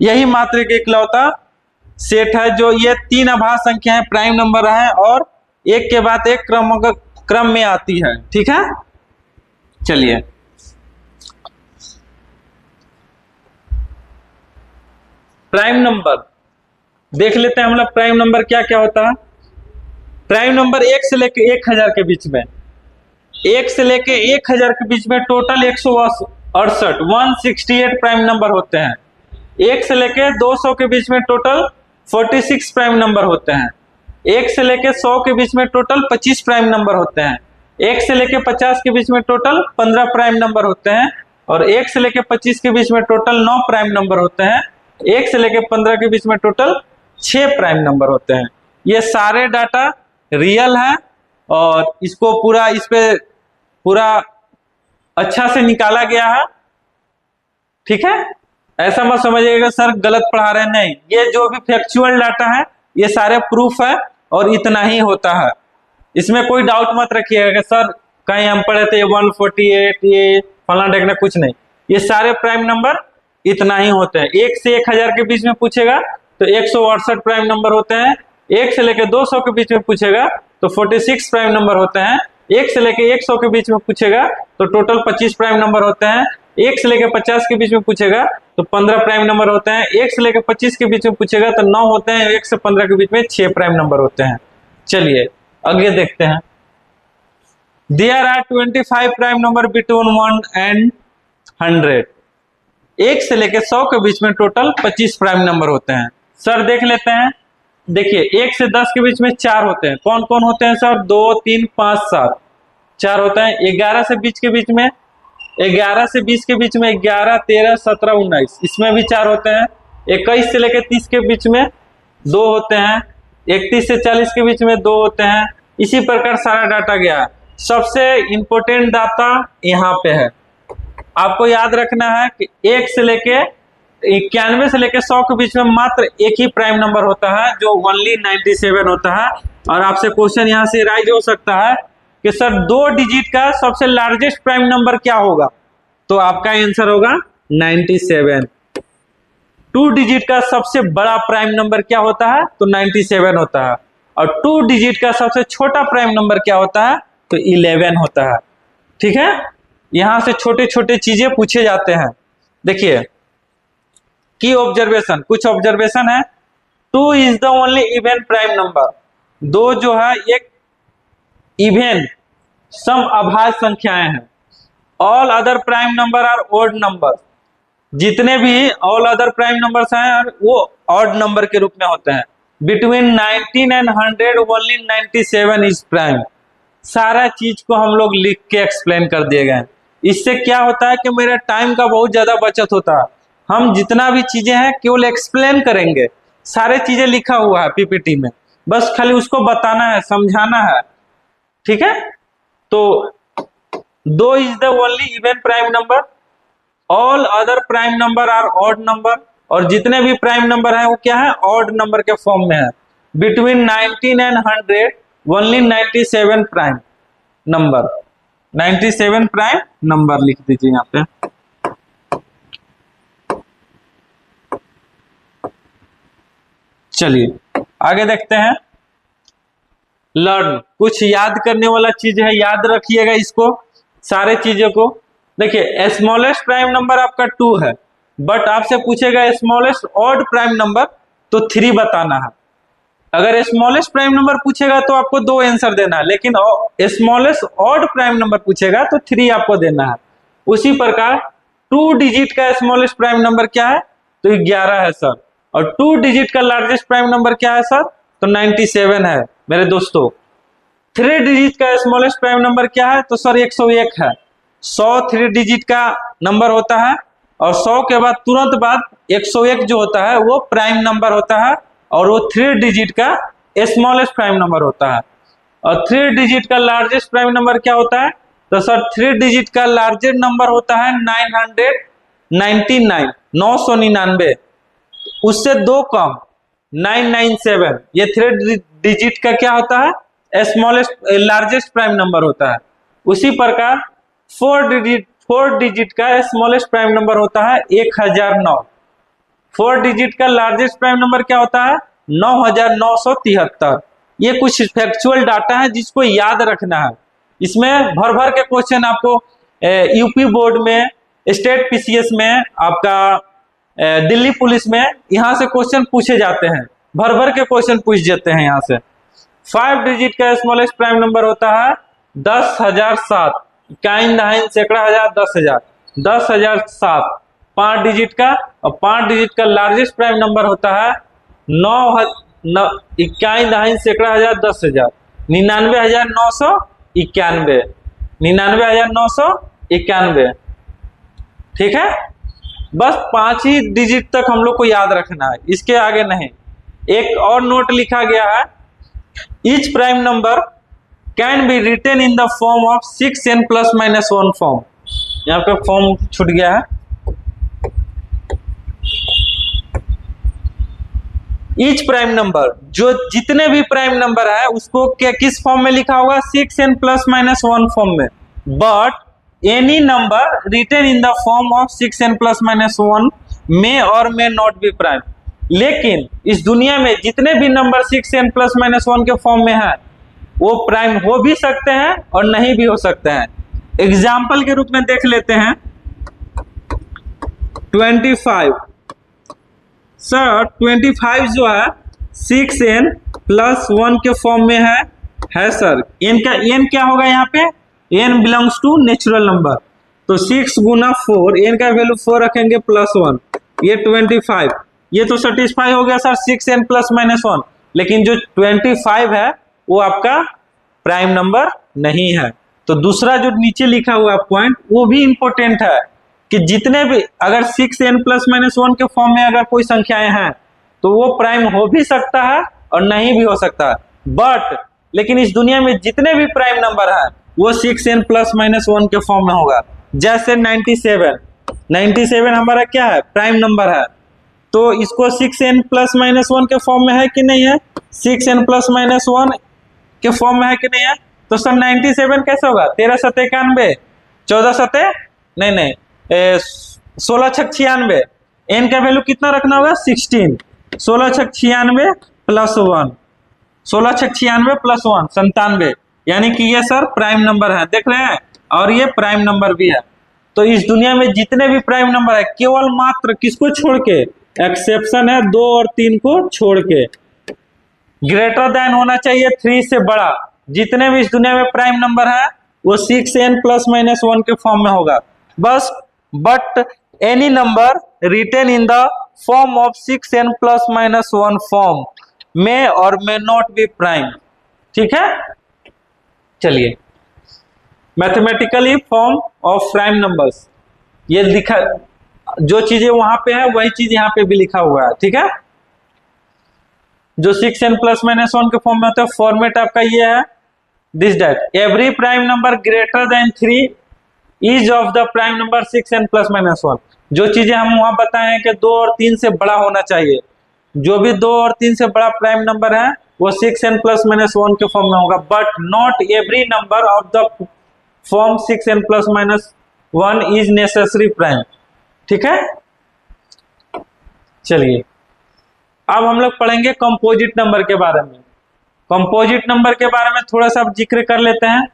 यही मात्र एक इकलौता सेट है जो ये 3 आभास संख्या है, प्राइम नंबर है और एक के बाद एक क्रम में आती है। ठीक है, चलिए प्राइम नंबर देख लेते हैं हम लोग। प्राइम नंबर क्या क्या होता है? प्राइम नंबर 1 से लेके 1000 के बीच में, 1 से लेके 1000 के बीच में टोटल 168 168 प्राइम नंबर होते हैं। 1 से लेके 200 के बीच में टोटल 46 प्राइम नंबर होते हैं। 1 से लेके 100 के बीच में टोटल 25 प्राइम नंबर होते हैं। 1 से लेके 50 के बीच में टोटल 15 प्राइम नंबर होते हैं और 1 से लेके 25 के बीच में टोटल 9 प्राइम नंबर होते हैं। 1 से लेके 15 के बीच में टोटल 6 प्राइम नंबर होते हैं। ये सारे डाटा रियल है और इसको पूरा इस पे पूरा अच्छा से निकाला गया है। ठीक है, ऐसा मत समझिएगा सर गलत पढ़ा रहे हैं, नहीं, ये जो भी फैक्चुअल डाटा है ये सारे प्रूफ है और इतना ही होता है। इसमें कोई डाउट मत रखिएगा कि सर कहीं हम पढ़े थे 148 ये फला देखना, कुछ नहीं, ये सारे प्राइम नंबर इतना ही होते हैं। 1 से 1000 के बीच में पूछेगा तो 168 प्राइम नंबर होते हैं। 1 से लेकर 200 के बीच में पूछेगा तो 46 प्राइम नंबर होते हैं। 1 से लेकर 100 के बीच में पूछेगा तो टोटल 25 प्राइम नंबर होते हैं। 1 से लेकर 50 के बीच में पूछेगा तो 15 प्राइम नंबर होते हैं। 1 से लेकर 25 के बीच में पूछेगा तो 9 होते हैं। 1 से 15 के बीच में 6 प्राइम नंबर होते हैं। चलिए आगे देखते हैं। There are 25 prime number between 1 and 100। 1 से लेकर 100 के बीच में टोटल 25 प्राइम नंबर होते हैं। सर देख लेते हैं, देखिए 1 से 10 के बीच में 4 होते हैं। कौन कौन होते हैं सर? 2 3 5 7 4 होता है। 11 से 20 के बीच में 11 से 20 के बीच में 11 13 17 19 इसमें भी 4 होते हैं। 21 से लेकर 30 के बीच में 2 होते हैं। 31 से 40 के बीच में 2 होते हैं। इसी प्रकार सारा डाटा गया है। सबसे इंपॉर्टेंट डाटा यहाँ पे है, आपको याद रखना है कि 1 से लेके 91 से लेके 100 के बीच में मात्र एक ही प्राइम नंबर होता है जो ओनली 97 होता है। और आपसे क्वेश्चन यहाँ से राइज हो सकता है कि सर 2 डिजिट का सबसे लार्जेस्ट प्राइम नंबर क्या होगा? तो आपका आंसर होगा 97। 2 डिजिट का सबसे बड़ा प्राइम नंबर क्या होता है? तो 97 होता है। और 2 डिजिट का सबसे छोटा प्राइम नंबर क्या होता है? तो 11 होता है। ठीक है, यहां से छोटे छोटे चीजें पूछे जाते हैं। देखिए की ऑब्जर्वेशन, कुछ ऑब्जर्वेशन है। 2 is the only even prime number. 2 जो है एक इवन सम अभाज्य संख्याएं हैं। All other prime number are odd number. जितने भी ऑल अदर प्राइम नंबर्स हैं वो ऑड नंबर के रूप में होते हैं। Between 19 and 100 only 97 is prime. सारा चीज को हम लोग लिख के एक्सप्लेन कर दिए गए। इससे क्या होता है कि मेरा टाइम का बहुत ज्यादा बचत होता है। हम जितना भी चीजें हैं केवल एक्सप्लेन करेंगे। सारे चीजें लिखा हुआ है पीपीटी में, बस खाली उसको बताना है, समझाना है। ठीक है, तो 2 is the only even prime number. All other prime number are odd number. और जितने भी प्राइम नंबर हैं वो क्या है? ऑड नंबर के फॉर्म में है। Between 19 and 100 only 97 prime number. 97 prime number लिख दीजिए यहाँ पे। चलिए आगे देखते हैं। लर्न, कुछ याद करने वाला चीज है, याद रखिएगा इसको, सारे चीजों को। देखिए स्मॉलेस्ट प्राइम नंबर आपका 2 है, बट आपसे पूछेगा स्मॉलेस्ट ऑड प्राइम नंबर तो 3 बताना है। अगर स्मॉलेस्ट प्राइम नंबर पूछेगा तो आपको 2 आंसर देना है, लेकिन स्मॉलेस्ट ऑड प्राइम नंबर पूछेगा तो 3 आपको देना है। उसी प्रकार 2 डिजिट का स्मॉलेस्ट प्राइम नंबर क्या है? तो 11 है सर। और 2 डिजिट का लार्जेस्ट प्राइम नंबर क्या है सर? तो 97 है मेरे दोस्तों। 3 डिजिट का स्मॉलेस्ट प्राइम नंबर क्या है? तो सर 101 है। 100 3 डिजिट का नंबर होता है और 100 के बाद तुरंत बाद 101 जो होता है वो प्राइम नंबर होता है और वो 3 डिजिट का स्मॉलेस्ट प्राइम नंबर होता है। और 3 डिजिट का लार्जेस्ट प्राइम नंबर क्या होता है? तो सर 3 डिजिट का लार्जेस्ट नंबर होता है 999, 999। उससे 2 कम 997, ये 3 डिजिट का क्या होता है? स्मॉलेस्ट लार्जेस्ट प्राइम नंबर होता है। उसी प्रकार 4 डिजिट का स्मॉलेस्ट प्राइम नंबर होता है 1009। 4 डिजिट का लार्जेस्ट प्राइम नंबर क्या होता है? 9973। ये कुछ फैक्चुअल डाटा है जिसको याद रखना है। इसमें भर भर के क्वेश्चन आपको यूपी बोर्ड में, स्टेट पीसीएस में, आपका दिल्ली पुलिस में यहाँ से क्वेश्चन पूछे जाते हैं। भर भर के क्वेश्चन पूछ जाते हैं यहाँ से। 5 डिजिट का स्मॉलेस्ट प्राइम नंबर होता है 10,007। इकाइन दहाइन सैकड़ा हजार 10,000, 10,007 5 डिजिट का। और 5 डिजिट का लार्जेस्ट प्राइम नंबर होता है इक्यावन दहाई सैकड़ा हजार 10,000, 99,991, 99,991। ठीक है, बस 5 ही डिजिट तक हम लोग को याद रखना है, इसके आगे नहीं। एक और नोट लिखा गया है, each prime number can be written in the form of 6n ± 1 form. यहाँ पे फॉर्म छूट गया है। ईच प्राइम नंबर, जो जितने भी प्राइम नंबर है उसको क्या किस फॉर्म में लिखा होगा, 6n ± 1 फॉर्म में। But any number written in the form of 6n ± 1 may और मे नॉट बी प्राइम। लेकिन इस दुनिया में जितने भी नंबर 6n ± 1 के फॉर्म में है वो प्राइम हो भी सकते हैं और नहीं भी हो सकते हैं। एग्जाम्पल के रूप में देख लेते हैं 25। सर 25 जो है 6n + 1 के फॉर्म में है सर। n क्या होगा यहाँ पे, n belongs to natural number, तो 6 × 4, n का वैल्यू 4 रखेंगे +1, ये 25। ये तो सेटिस्फाई हो गया सर 6n ± 1। लेकिन जो 25 है वो आपका प्राइम नंबर नहीं है। तो दूसरा जो नीचे लिखा हुआ पॉइंट वो भी इंपॉर्टेंट है कि जितने भी अगर 6n ± 1 के फॉर्म में अगर कोई संख्याएं हैं तो वो प्राइम हो भी सकता है और नहीं भी हो सकता है। बट लेकिन इस दुनिया में जितने भी प्राइम नंबर है वो 6n ± 1 के फॉर्म में होगा। जैसे 97 हमारा क्या है, प्राइम नंबर है, तो इसको 6n ± 1 के फॉर्म में है कि नहीं है, 6n ± 1 के फॉर्म में है कि नहीं है। तो सर 97 कैसे होगा, 13 × 7 = 91, 14 × 7 नहीं 16 × 6 = 96। n का वैल्यू कितना रखना होगा, 16, 16 × 6 = 96 + 1, 16 × 6 = 96 + 1 97। यानी कि ये सर प्राइम नंबर है, देख रहे हैं, और ये प्राइम नंबर भी है। तो इस दुनिया में जितने भी प्राइम नंबर है केवल मात्र किसको छोड़ के, एक्सेप्शन है 2 और 3 को छोड़ के, ग्रेटर देन होना चाहिए 3 से बड़ा। जितने भी इस दुनिया में प्राइम नंबर है वो 6n ± 1 के फॉर्म में होगा बस। But any number written in the form of 6n ± 1 form may और मे नॉट बी प्राइम। ठीक है, चलिए mathematically form of prime numbers, ये लिखा, जो चीजें वहां पे है वही चीज यहाँ पे भी लिखा हुआ है। ठीक है, जो 6n ± 1 के फॉर्म में होता है, फॉर्मेट आपका ये है, this that every prime number greater than 3 is of the prime number 6n ± 1। जो चीजें हम वहां बताए हैं कि 2 और 3 से बड़ा होना चाहिए, जो भी 2 और 3 से बड़ा प्राइम नंबर है वो 6n ± 1 के फॉर्म में होगा। But not every number of the form 6n ± 1 is necessary prime. ठीक है, चलिए अब हम लोग पढ़ेंगे कंपोजिट नंबर के बारे में। कंपोजिट नंबर के बारे में थोड़ा सा जिक्र कर लेते हैं।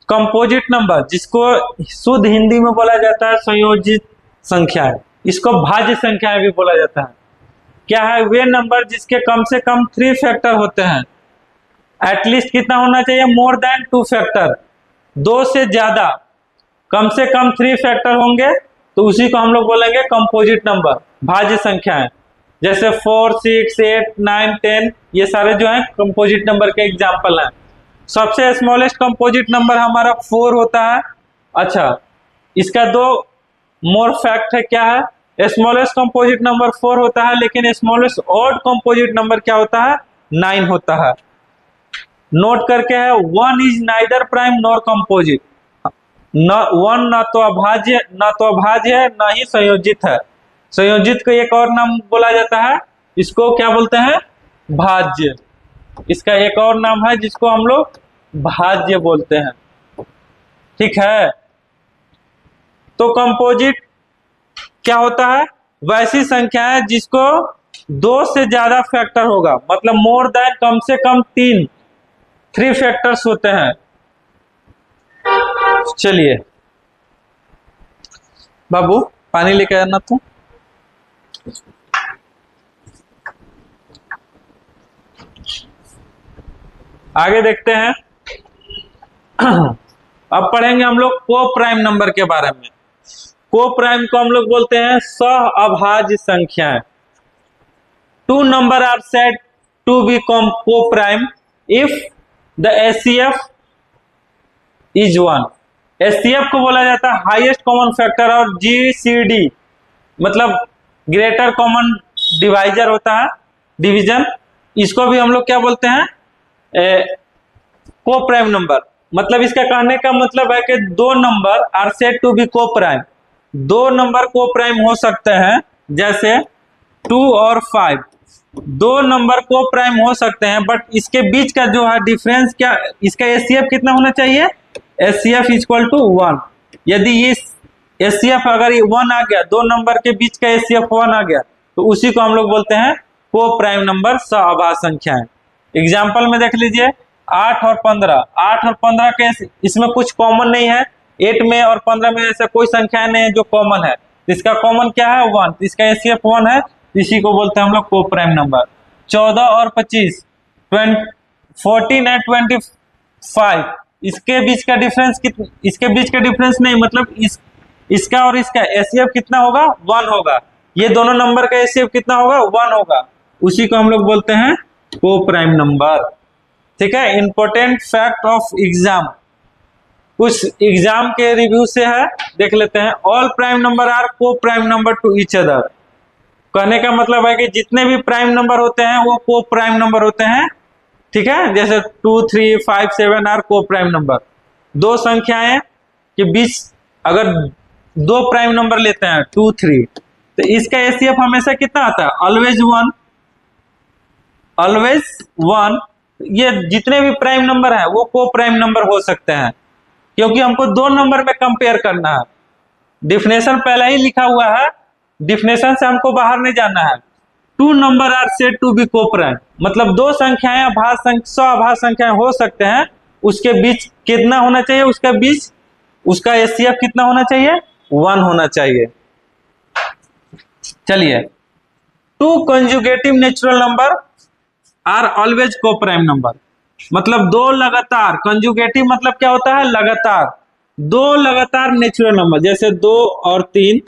कंपोजिट नंबर, जिसको शुद्ध हिंदी में बोला जाता है संयोजित संख्याएं, इसको भाज्य संख्याएं भी बोला जाता है। क्या है, वे नंबर जिसके कम से कम 3 फैक्टर होते हैं। एटलीस्ट कितना होना चाहिए, मोर देन 2 फैक्टर, 2 से ज्यादा, कम से कम 3 फैक्टर होंगे तो उसी को हम लोग बोलेंगे कंपोजिट नंबर, भाज्य संख्याएं। जैसे 4, 6, 8, 9, 10 ये सारे जो हैं कंपोजिट नंबर के एग्जाम्पल हैं। सबसे स्मॉलेस्ट कंपोजिट नंबर हमारा 4 होता है। अच्छा, इसका 2 मोर फैक्ट है, क्या है, स्मॉलेस्ट कंपोजिट नंबर 4 होता है, लेकिन स्मॉलेस्ट ऑड कंपोजिट नंबर क्या होता है, 9 होता है। नोट करके है, 1 is neither prime nor composite. 1 ना तो अभाज्य है, ना ही संयोजित है। संयोजित को एक और नाम बोला जाता है, इसको क्या बोलते हैं, भाज्य। इसका एक और नाम है जिसको हम लोग भाज्य बोलते हैं। ठीक है, तो कंपोजिट क्या होता है, वैसी संख्या है जिसको 2 से ज्यादा फैक्टर होगा, मतलब मोर देन, कम से कम 3 फैक्टर्स होते हैं। चलिए बाबू पानी लेके आना तू। आगे देखते हैं। अब पढ़ेंगे हम लोग को प्राइम नंबर के बारे में। को प्राइम को हम लोग बोलते हैं सह अभाज्य संख्याएं। two number are said to be co-prime if the HCF is 1। HCF को बोला जाता है हाईएस्ट कॉमन फैक्टर, और GCD मतलब ग्रेटर कॉमन डिवाइजर होता है, डिवीजन। इसको भी हम लोग क्या बोलते हैं, को प्राइम नंबर। मतलब इसका कहने का मतलब है कि दो number are said to be coprime, दो नंबर को प्राइम हो सकते हैं, जैसे 2 और 5 दो नंबर को प्राइम हो सकते हैं, बट इसके बीच का जो है डिफरेंस क्या, इसका एचसीएफ कितना होना चाहिए, एचसीएफ इक्वल टू 1। यदि ये एचसीएफ अगर 1 आ गया, दो नंबर के बीच का एचसीएफ 1 आ गया, तो उसी को हम लोग बोलते हैं को प्राइम नंबर सह संख्याएं। एग्जाम्पल में देख लीजिए 8 और 15, 8 और 15 के इसमें कुछ कॉमन नहीं है, 8 में और 15 में ऐसा कोई संख्या नहीं है जो कॉमन है, इसका कॉमन क्या है 1, इसका एचसीएफ 1 है, इसी को बोलते हैं हम लोग को प्राइम नंबर। 14 और 25, 14 एंड 25, इसके बीच का डिफरेंस इसके बीच का डिफरेंस नहीं, मतलब इसका और इसका एचसीएफ कितना होगा 1 होगा, ये दोनों नंबर का एचसीएफ कितना होगा 1 होगा, उसी को हम लोग बोलते हैं को प्राइम नंबर। ठीक है, इंपॉर्टेंट फैक्ट ऑफ एग्जाम, कुछ एग्जाम के रिव्यू से है, देख लेते हैं। All prime number are coprime number two each other. कहने का मतलब है कि जितने भी प्राइम नंबर होते हैं वो को प्राइम नंबर होते हैं। ठीक है, जैसे 2, 3, 5, 7 आर को प्राइम नंबर। दो संख्याएं के बीच अगर दो प्राइम नंबर लेते हैं 2, 3, तो इसका एचसीएफ हमेशा कितना आता है, ऑलवेज 1, ऑलवेज 1। ये जितने भी प्राइम नंबर है वो को प्राइम नंबर हो सकते हैं, क्योंकि हमको दो नंबर में कंपेयर करना है। डिफिनेशन पहले ही लिखा हुआ है, डिफिनेशन से हमको बाहर नहीं जाना है। Two number are said to be coprime, मतलब दो संख्याएं अभाज्य संख्याएं हो सकते हैं, उसके बीच कितना होना चाहिए, उसका बीच उसका एचसीएफ कितना होना चाहिए 1 होना चाहिए। चलिए, two consecutive natural number are always coprime number, मतलब दो लगातार, कंजुगेटिव मतलब क्या होता है, लगातार, दो लगातार नेचुरल नंबर, जैसे 2 और 3,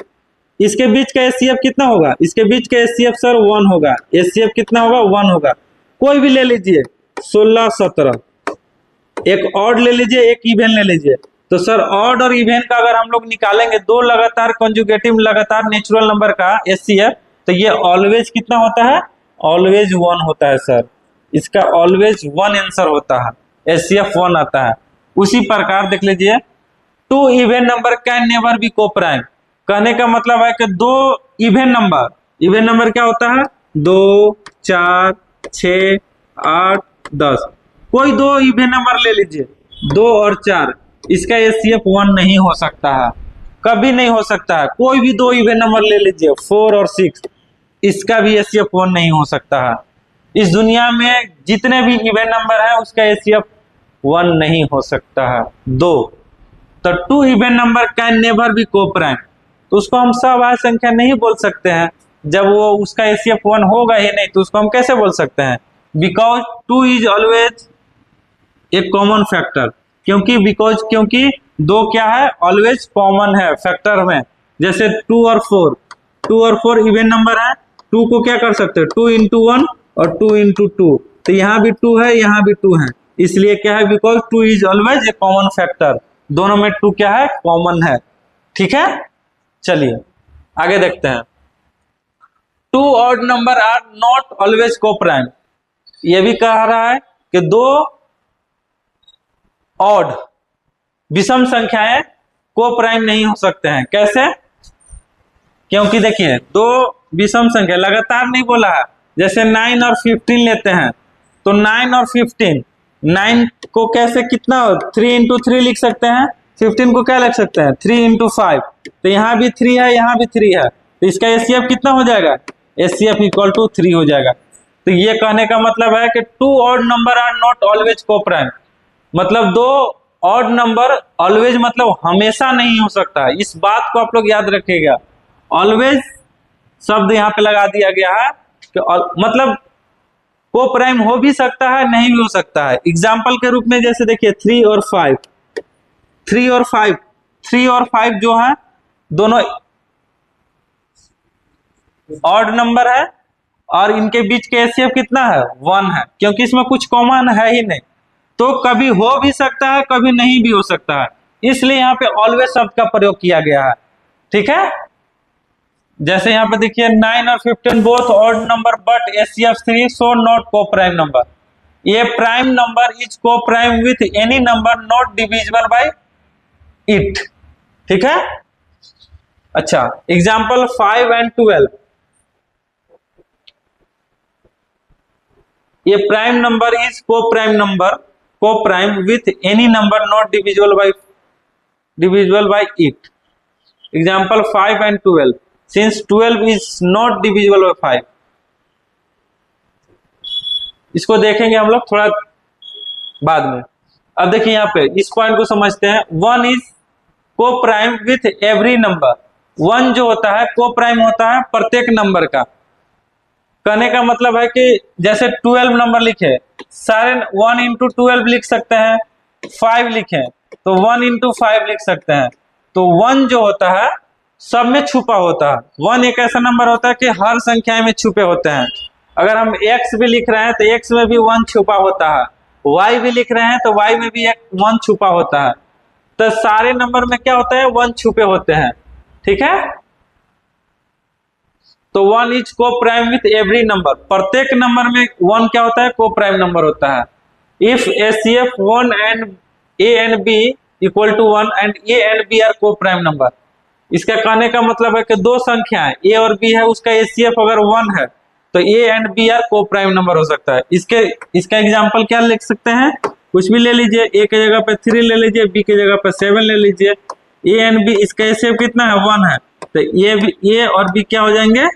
इसके बीच का एचसीएफ कितना होगा, इसके बीच का एचसीएफ सर 1 होगा, एचसीएफ कितना होगा 1 होगा। कोई भी ले लीजिए 16, 17, एक ऑड ले लीजिए, एक इवन ले लीजिए, तो सर ऑड और इवन का अगर हम लोग निकालेंगे दो लगातार कंजुगेटिव लगातार नेचुरल नंबर का एचसीएफ, तो ये ऑलवेज कितना होता है, ऑलवेज 1 होता है सर, इसका ऑलवेज 1 आंसर होता है, एचसीएफ 1 आता है। उसी प्रकार देख लीजिए, two even number can never be coprime. कहने का मतलब है कि दो इवन नंबर क्या होता है, 2, 4, 6, 8, 10, कोई दो इवन नंबर ले लीजिए 2 और 4, इसका एचसीएफ 1 नहीं हो सकता है, कभी नहीं हो सकता है। कोई भी दो इवन नंबर ले लीजिए 4 और 6, इसका भी एचसीएफ 1 नहीं हो सकता है। इस दुनिया में जितने भी इवन नंबर है उसका एचसीएफ 1 नहीं हो सकता है, 2। तो two even number can never be coprime, तो उसको हम सह संख्या नहीं बोल सकते हैं, जब वो उसका एचसीएफ 1 होगा ही नहीं, तो उसको हम कैसे बोल सकते हैं, because 2 is always a common factor, क्योंकि 2 क्या है, ऑलवेज कॉमन है फैक्टर में। जैसे 2 और 4 इवन नंबर है, 2 को क्या कर सकते हैं 2 into 1 और 2 into 2, तो यहाँ भी 2 है, यहाँ भी 2 है, इसलिए क्या है, because 2 is always a common factor, दोनों में 2 क्या है, कॉमन है। ठीक है, चलिए आगे देखते हैं। Two odd number are not always coprime, ये भी कह रहा है कि दो ऑड विषम संख्याएं को प्राइम नहीं हो सकते हैं। कैसे, क्योंकि देखिए दो विषम संख्या लगातार नहीं बोला है, जैसे 9 और 15 लेते हैं, तो 9 और 15, 9 को कैसे कितना 3 into 3 लिख सकते हैं, 15 को क्या लिख सकते हैं 3 into 5, तो यहाँ भी 3 है, यहाँ भी 3 है, तो इसका एचसीएफ कितना हो जाएगा, एचसीएफ इक्वल टू 3 हो जाएगा। तो ये कहने का मतलब है कि two odd number are not always coprime, मतलब दो ऑड नंबर ऑलवेज मतलब हमेशा नहीं हो सकता है, इस बात को आप लोग याद रखिएगा। ऑलवेज शब्द यहाँ पे लगा दिया गया है कि मतलब को प्राइम हो भी सकता है, नहीं भी हो सकता है। एग्जाम्पल के रूप में जैसे देखिए 3 और 5 जो है दोनों ऑड नंबर है और इनके बीच के एचसीएफ कितना है 1 है, क्योंकि इसमें कुछ कॉमन है ही नहीं। तो कभी हो भी सकता है, कभी नहीं भी हो सकता है, इसलिए यहाँ पे ऑलवेज शब्द का प्रयोग किया गया है। ठीक है, जैसे यहाँ पे देखिए 9 और 15 both odd number but HCF3 so not को प्राइम नंबर। ये प्राइम नंबर इज को prime with any number not divisible by it. ठीक है, अच्छा एग्जांपल 5 and 12। ये प्राइम नंबर इज को prime with any number not divisible by it. Example 5 and 12 since 12 is not divisible by 5। इसको देखेंगे हम लोग थोड़ा बाद में। अब देखिए यहाँ पे इस पॉइंट को समझते हैं। 1 इज को प्राइम विथ एवरी नंबर। 1 जो होता है को प्राइम होता है प्रत्येक नंबर का। कहने का मतलब है कि जैसे 12 नंबर लिखे, सारे 1 into 12 लिख सकते हैं, 5 लिखे तो 1 into 5 लिख सकते हैं। तो 1 जो होता है सब में छुपा होता है। 1 एक ऐसा नंबर होता है कि हर संख्या में छुपे होते हैं। अगर हम x भी लिख रहे हैं तो x में भी 1 छुपा होता है, y भी लिख रहे हैं तो y में भी 1 छुपा होता है। तो सारे नंबर में क्या होता है 1 छुपे होते हैं। ठीक है, तो 1 इज को प्राइम विथ एवरी नंबर। प्रत्येक नंबर में 1 क्या होता है को प्राइम नंबर होता है। If HCF 1 and A and B equal to 1 and A and B are coprime number. इसका कहने का मतलब है कि दो संख्याएं A और B है, उसका HCF अगर 1 है तो A and B are coprime number हो सकता है। इसका एग्जांपल क्या लिख सकते हैं, कुछ भी ले लीजिए। A के जगह पे 3 ले लीजिए, B के जगह पे 7 ले लीजिए। A and B इसका HCF कितना है 1 है, तो A और B क्या हो जाएंगे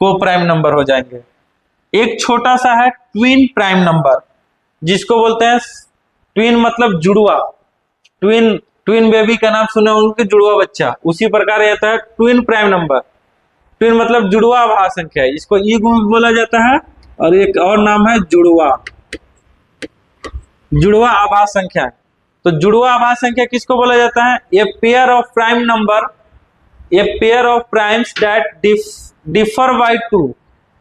को प्राइम नंबर हो जाएंगे। एक छोटा सा है ट्विन प्राइम नंबर, जिसको बोलते हैं ट्विन मतलब जुड़वा। ट्विन बेबी का नाम सुने होंगे, जुड़वा बच्चा, उसी प्रकार रहता है ट्विन प्राइम नंबर। ट्विन मतलब जुड़वा आभास संख्या है, इसको ई गुण बोला जाता है। और एक और नाम है जुड़वा आभास संख्या। तो जुड़वा आभास संख्या किसको बोला जाता है, a pair of prime number, a pair of primes that differ by 2,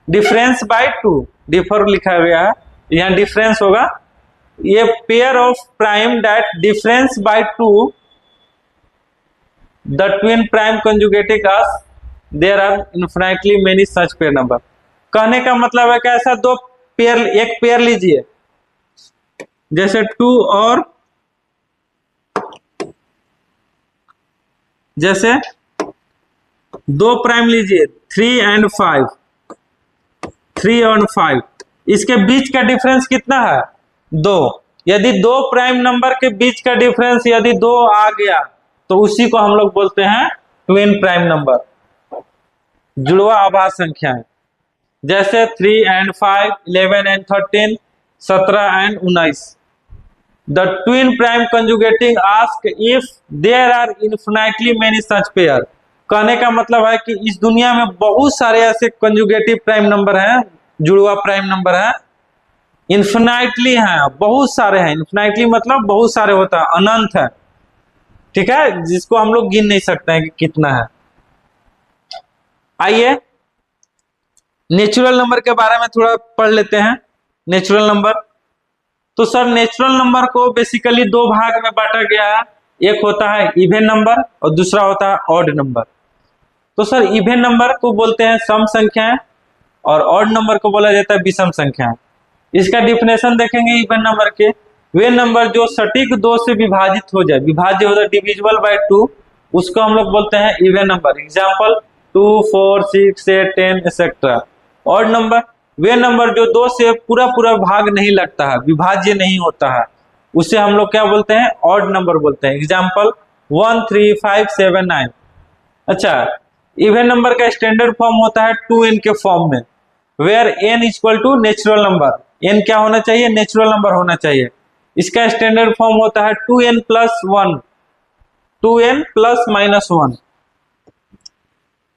difference bye 2, differ लिखा गया है यहाँ डिफरेंस होगा। ये pair of prime that difference bye 2 the twin prime conjugative as there are infinitely many such pair number। कहने का मतलब है कि ऐसा दो पेयर, एक पेयर लीजिए जैसे 2 और जैसे 2 प्राइम लीजिए 3 and 5, 3 और 5, इसके बीच का डिफरेंस कितना है 2। यदि 2 प्राइम नंबर के बीच का डिफरेंस यदि 2 आ गया तो उसी को हम लोग बोलते हैं ट्विन प्राइम नंबर, जुड़वा आभास संख्याएं। जैसे 3 and 5, 11 and 13, 17 and 19। The twin prime conjecture ask if there are infinitely many such pair. कहने का मतलब है कि इस दुनिया में बहुत सारे ऐसे कंजुगेटिव प्राइम नंबर हैं, जुड़वा प्राइम नंबर है, इन्फिनाइटली हैं, बहुत सारे हैं। इन्फिनाइटली मतलब बहुत सारे होता है, अनंत है। ठीक है, जिसको हम लोग गिन नहीं सकते हैं कि कितना है। आइए नेचुरल नंबर के बारे में थोड़ा पढ़ लेते हैं। नेचुरल नंबर, तो सर नेचुरल नंबर को बेसिकली 2 भाग में बांटा गया है। एक होता है इवन नंबर और दूसरा होता है ऑड नंबर। तो सर इवन नंबर को बोलते हैं सम संख्याएं और ऑड नंबर को बोला जाता है विषम संख्याएं। इसका डिफिनेशन देखेंगे इवन नंबर के, वे नंबर जो सटीक 2 से विभाजित हो जाए, विभाज्य हो जाए डिविजिबल बाय 2, उसको हम लोग बोलते हैं even number. Example 2, 4, 6, 8, 10 etcetera. Odd number, वे नंबर जो 2 से पूरा भाग नहीं लगता है, विभाज्य नहीं होता है, उसे हम लोग क्या बोलते हैं ऑड नंबर बोलते हैं। एग्जांपल 1, 3, 5, 7, 9। अच्छा, इवन नंबर का स्टैंडर्ड फॉर्म होता है 2n के फॉर्म में, where n equal to natural number. n क्या होना चाहिए, नेचुरल नंबर होना चाहिए। इसका स्टैंडर्ड फॉर्म होता है 2n plus 1, 2n plus minus 1,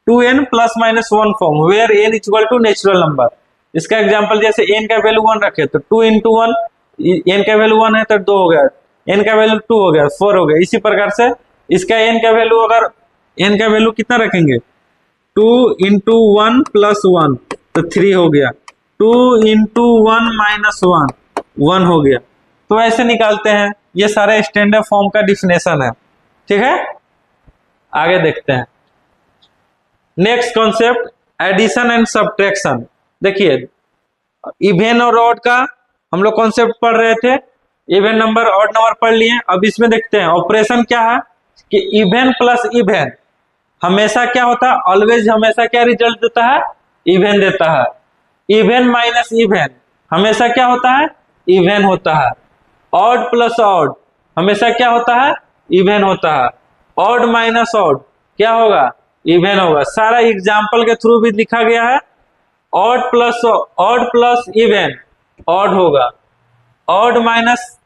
2n plus minus 1 form, where n equal to natural number. इसका एग्जांपल जैसे n का वैल्यू 1 रखे तो 2 into 1, n का वैल्यू 1 है तो 2 हो गया, n का वैल्यू 2 हो गया, 4 हो गया। इसी प्रकार से इसका n का वैल्यू, अगर n का वैल्यू कितना रखेंगे 2 into 1 प्लस 1 तो 3 हो गया। 2 इंटू 1 माइनस 1, 1 हो गया। तो ऐसे निकालते हैं, ये सारे स्टैंडर्ड फॉर्म का डिफिनेशन है। ठीक है, आगे देखते हैं। Next concept, addition and subtraction. देखिए, इवन और ऑड का हम लोग कॉन्सेप्ट पढ़ रहे थे, इवन नंबर ऑड नंबर पढ़ लिए। अब इसमें देखते हैं ऑपरेशन क्या है कि इवन प्लस इवन हमेशा क्या होता है, ऑलवेज हमेशा क्या रिजल्ट देता है, इवन देता है। इवन माइनस इवन हमेशा क्या होता है, इवन होता है। ऑड प्लस ऑड हमेशा क्या होता है, इवन होता है। ऑड माइनस ऑड क्या होगा, इवन होगा। सारा एग्जाम्पल के थ्रू भी लिखा गया है। ऑड प्लस इवन ऑड होगा, odd minus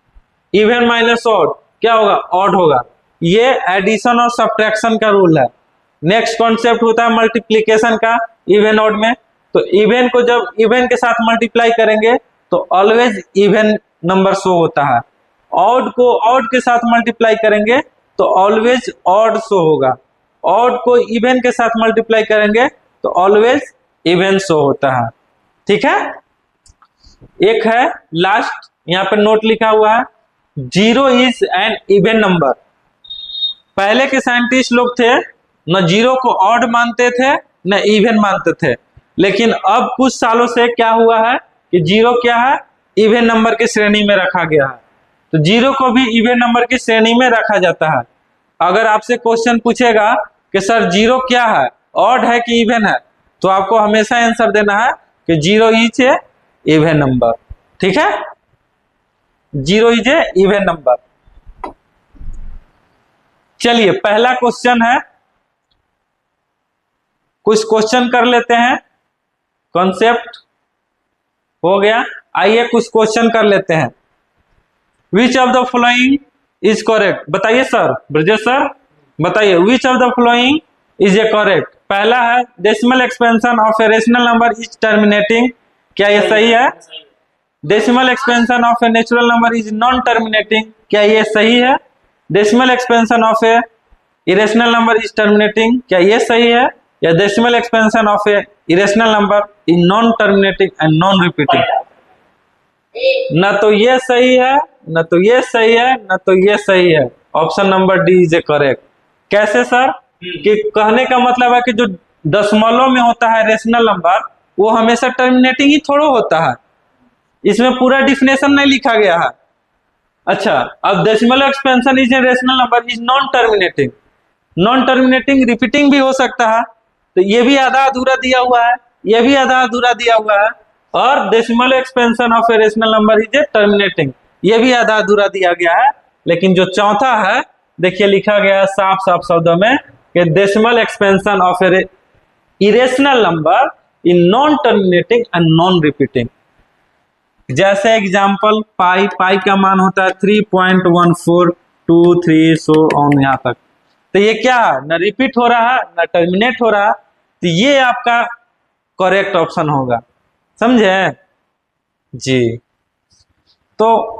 even minus odd क्या होगा, ऑड होगा। ये एडिशन और सब्ट्रैक्शन का रूल है। नेक्स्ट कॉन्सेप्ट होता है मल्टीप्लीकेशन का इवन ऑड में। तो इवन को जब इवन के साथ मल्टीप्लाई करेंगे तो ऑलवेज इवन नंबर शो होता है। ऑड को ऑड के साथ मल्टीप्लाई करेंगे तो ऑलवेज ऑड शो होगा। ऑड को इवन के साथ मल्टीप्लाई करेंगे तो ऑलवेज इवन शो होता है। ठीक है, एक है लास्ट, यहाँ पर नोट लिखा हुआ है, 0 इज एन इवन नंबर। पहले के साइंटिस्ट लोग थे न जीरो को ऑड मानते थे न इवन मानते थे, लेकिन अब कुछ सालों से क्या हुआ है कि जीरो क्या है, इवन नंबर की श्रेणी में रखा गया है। तो जीरो को भी इवन नंबर की श्रेणी में रखा जाता है। अगर आपसे क्वेश्चन पूछेगा कि सर जीरो क्या है, ऑड है कि इवन है, तो आपको हमेशा आंसर देना है कि zero is a even number. ठीक है, zero is a even number. चलिए पहला क्वेश्चन है, कुछ क्वेश्चन कर लेते हैं। कॉन्सेप्ट हो गया, आइए कुछ क्वेश्चन कर लेते हैं। विच of the following is correct, बताइए सर, ब्रजेश सर बताइए, विच of the following is A correct. पहला है decimal expansion of a rational number is terminating, क्या ये सही है। Decimal expansion of A natural number is non terminating, क्या ये सही है। Decimal expansion of A irrational number is terminating, क्या ये सही है। या decimal expansion of A irrational number is non terminating and non repeating. न तो ये सही है, न तो ये सही है, न तो ये सही है। Option number D is A correct. कैसे सर, कि कहने का मतलब है कि जो दशमलव में होता है रेशनल नंबर वो हमेशा टर्मिनेटिंग ही थोड़ा होता है, इसमें पूरा डिफिनेशन नहीं लिखा गया है। अच्छा, अब decimal expansion is a rational number is non terminating, non terminating repeating भी हो सकता है, तो ये भी आधा अधूरा दिया हुआ है, ये भी आधा अधूरा दिया हुआ है। और decimal expansion of a rational number is A terminating, ये भी आधा अधूरा दिया गया है। लेकिन जो चौथा है, देखिए लिखा गया है साफ साफ शब्दों में कि decimal expansion of A irrational number in non terminating and non repeating. जैसे एग्जांपल पाई, पाई का मान होता है 3.1423 सो ऑन यहाँ तक। तो ये क्या है, न रिपीट हो रहा है न टर्मिनेट हो रहा है, तो ये आपका करेक्ट ऑप्शन होगा। समझे जी। तो